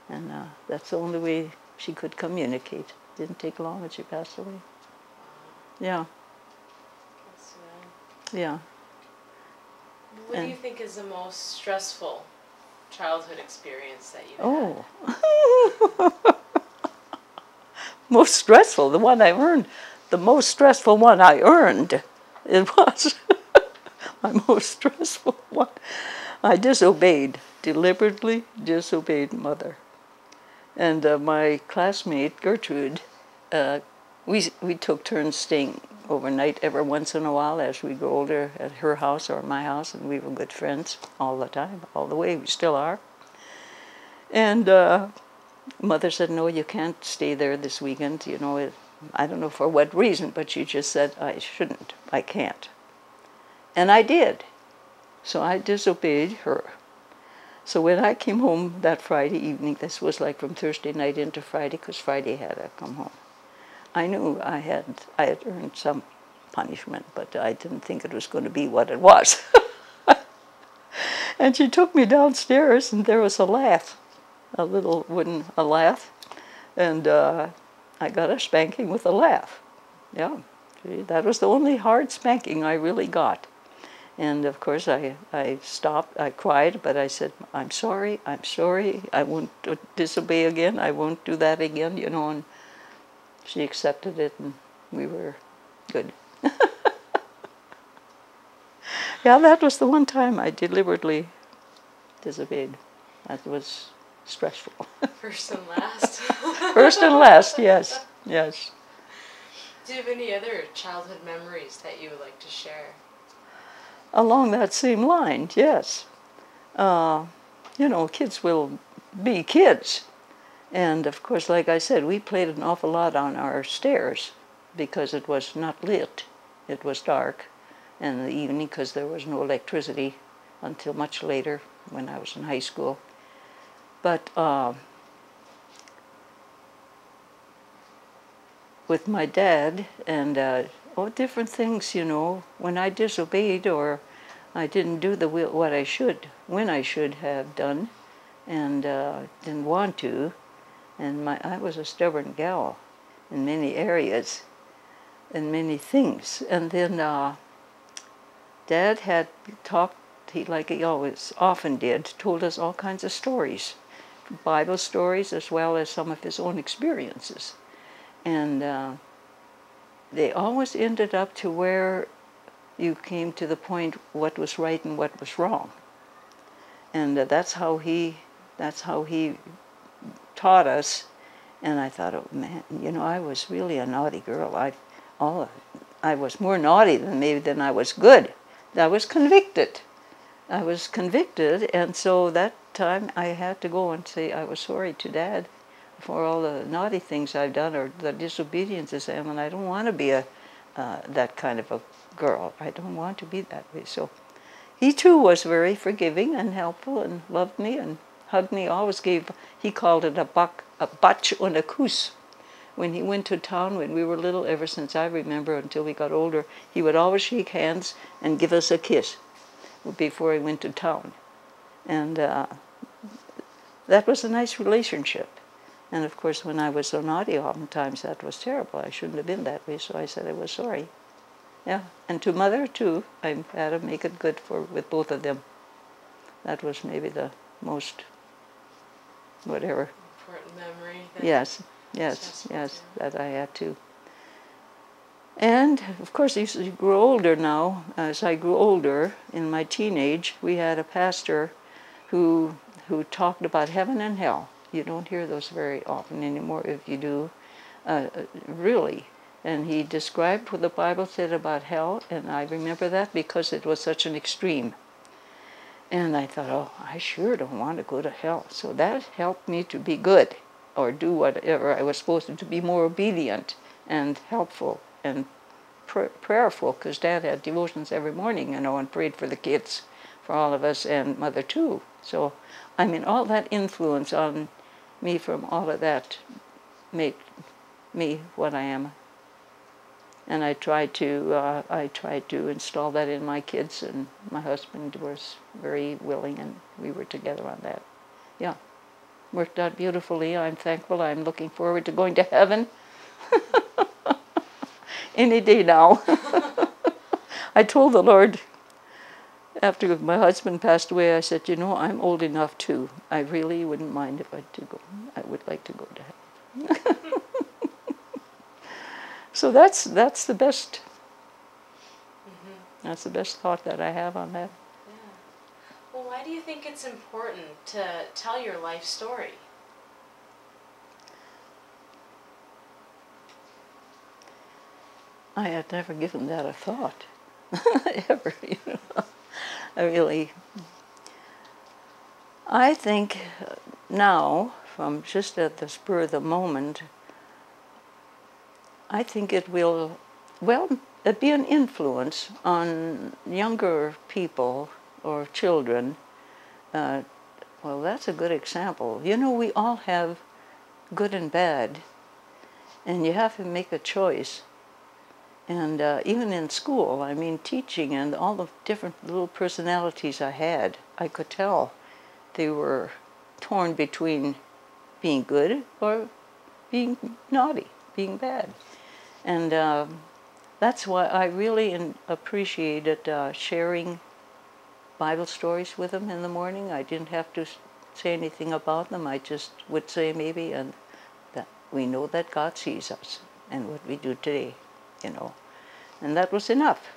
B: and that's the only way she could communicate. Didn't take long and she passed away. Yeah. Yeah.
A: What do you think is the most stressful childhood experience that you
B: had? Oh. Most stressful, the one I earned. The most stressful one I earned. It was my most stressful one. I disobeyed, deliberately disobeyed Mother. And my classmate, Gertrude, we took turns staying overnight every once in a while as we grew older at her house or my house, and we were good friends all the time, all the way. We still are. And Mother said, no, you can't stay there this weekend. You know, I don't know for what reason, but she just said, I shouldn't, I can't. And I did. So I disobeyed her. So when I came home that Friday evening, this was like from Thursday night into Friday, because Friday had to come home. I knew I had earned some punishment, but I didn't think it was going to be what it was. And she took me downstairs, and there was a lath, a little wooden lath, and I got a spanking with a lath. Yeah, that was the only hard spanking I really got. And of course I stopped, I cried, but I said, I'm sorry, I won't disobey again, I won't do that again, you know, and she accepted it, and we were good. Yeah, that was the one time I deliberately disobeyed. That was stressful.
A: First and last.
B: First and last, yes, yes.
A: Do you have any other childhood memories that you would like to share?
B: Along that same line, yes. You know, kids will be kids. And of course, like I said, we played an awful lot on our stairs because it was not lit. It was dark in the evening because there was no electricity until much later when I was in high school. But with my dad and different things, you know, when I disobeyed or I didn't do what I should, when I should have done, and didn't want to, and I was a stubborn gal in many areas, in many things. And then Dad had talked, like he always often did, told us all kinds of stories, Bible stories as well as some of his own experiences. And they always ended up to where you came to the point what was right and what was wrong. And that's how he taught us. And I thought, oh man, you know, I was really a naughty girl. I was more naughty than I was good. I was convicted. And so that time I had to go and say I was sorry to Dad for all the naughty things I've done or the disobediences, and I don't want to be that kind of a girl. I don't want to be that way. So he too was very forgiving and helpful and loved me and hugged me. Always he called it a batch und a kuss. When he went to town when we were little, ever since I remember until we got older, he would always shake hands and give us a kiss before he went to town. And that was a nice relationship. And of course, when I was so naughty, oftentimes that was terrible. I shouldn't have been that way, so I said I was sorry. Yeah, and to Mother too, I had to make it good with both of them. That was maybe the most, whatever.
A: Important memory.
B: Yes, that I had to. And of course, as you grow older now, as I grew older, in my teenage, we had a pastor who talked about heaven and hell. You don't hear those very often anymore. If you do, really. And he described what the Bible said about hell, and I remember that because it was such an extreme. And I thought, oh, I sure don't want to go to hell. So that helped me to be good, or do whatever I was supposed to be more obedient and helpful and prayerful, because Dad had devotions every morning, and prayed for the kids, for all of us, and Mother too. So, I mean, all that influence on me from all of that made me what I am. And I tried to install that in my kids, and my husband was very willing, and we were together on that. Yeah, worked out beautifully. I'm thankful. I'm looking forward to going to heaven any day now. I told the Lord after my husband passed away, I said, I'm old enough too. I really wouldn't mind if I would like to go to heaven. So that's the best. That's the best thought that I have on that.
A: Yeah. Well, why do you think it's important to tell your life story?
B: I had never given that a thought, ever. I think now, from just at the spur of the moment, I think it will, be an influence on younger people or children. Well, that's a good example. We all have good and bad, and you have to make a choice. And even in school, teaching and all the different little personalities I had, I could tell they were torn between being good or being naughty, being bad. And that's why I really appreciated sharing Bible stories with them in the morning. I didn't have to say anything about them. I just would say maybe, and that we know that God sees us and what we do today, And that was enough.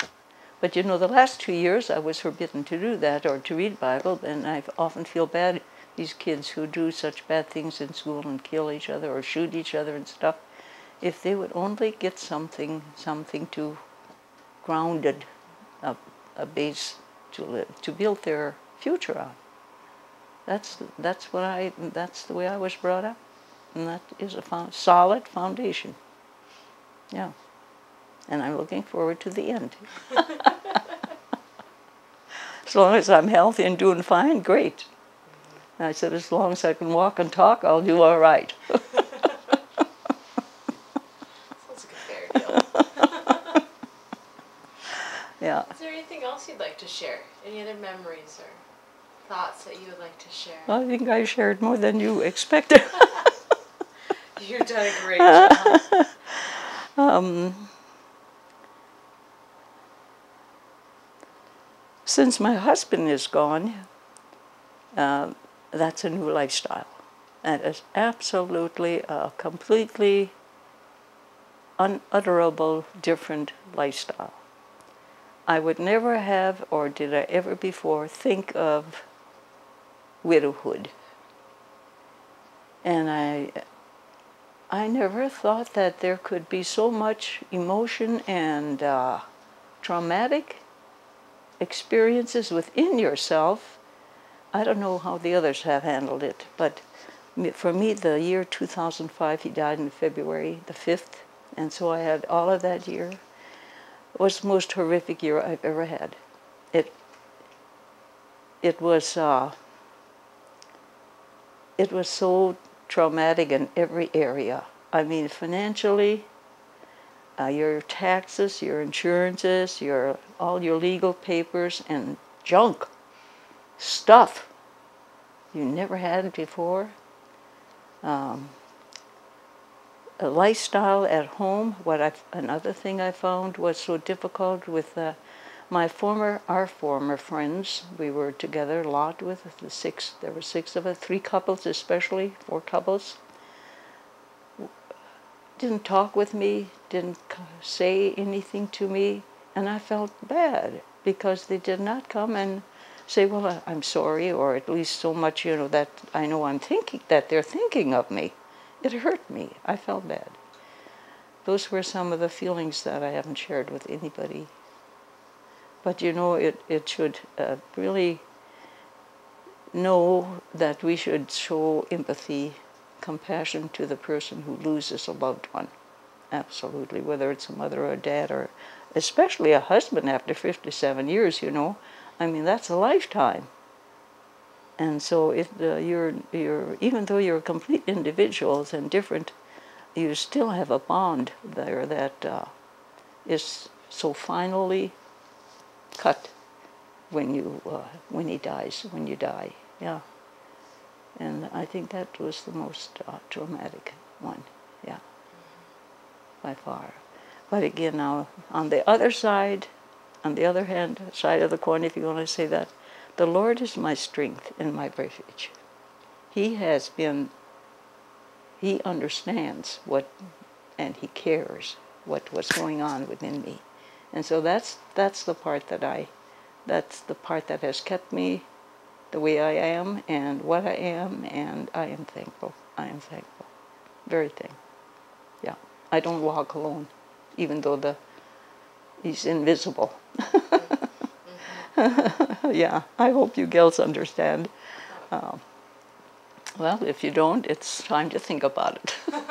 B: But the last 2 years I was forbidden to do that or to read Bible, and I often feel bad, these kids who do such bad things in school and kill each other or shoot each other and stuff. If they would only get something to grounded, a base to build their future on. That's the way I was brought up, and that is a solid foundation. Yeah, and I'm looking forward to the end. As long as I'm healthy and doing fine, great. And I said, as long as I can walk and talk, I'll do all right. Yeah.
A: Is there anything else you'd like to share? Any other memories or thoughts that you would like to share?
B: I think I shared more than you expected.
A: You've done a great job.
B: Since my husband is gone, that's a new lifestyle. That is absolutely a completely unutterable different lifestyle. I would never have, or did I ever before, think of widowhood. And I never thought that there could be so much emotion and traumatic experiences within yourself. I don't know how the others have handled it, but for me, the year 2005, he died in February the 5th, and so I had all of that year. It was the most horrific year I've ever had. It was so traumatic in every area. Financially, your taxes, your insurances, all your legal papers, and junk, stuff you never had before. A lifestyle at home. Another thing I found was so difficult with our former friends. We were together a lot with the six. There were 6 of us, 3 couples especially, 4 couples. Didn't talk with me, didn't say anything to me, and I felt bad because they did not come and say, well, I'm sorry, or at least so much, you know, that I know I'm thinking, that they're thinking of me. It hurt me. I felt bad. Those were some of the feelings that I haven't shared with anybody. But you know, it should really know that we should show empathy, compassion to the person who loses a loved one. Absolutely, whether it's a mother or a dad, or especially a husband after 57 years, you know. I mean, that's a lifetime. And so you're even though you're complete individuals and different, you still have a bond there that is so finally cut when he dies, when you die. Yeah. And I think that was the most traumatic one. Yeah. By far. But again, now on the other side, on the other hand, side of the coin, if you want to say that, the Lord is my strength and my refuge. He understands and he cares what's going on within me. And so that's the part that's the part that has kept me the way I am and what I am, and I am thankful. I am thankful. Very thankful. Yeah. I don't walk alone, even though he's invisible. Yeah, I hope you girls understand. Well, if you don't, it's time to think about it.
A: No, I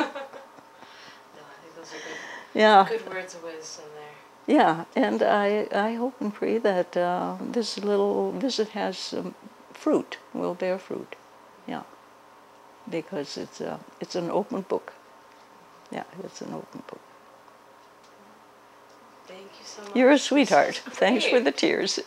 A: think those are good words of wisdom there.
B: Yeah, and I hope and pray that this little visit has some fruit, will bear fruit. Yeah, because it's an open book. Yeah, it's an open book.
A: Thank you so much.
B: You're a sweetheart. Thanks for the tears.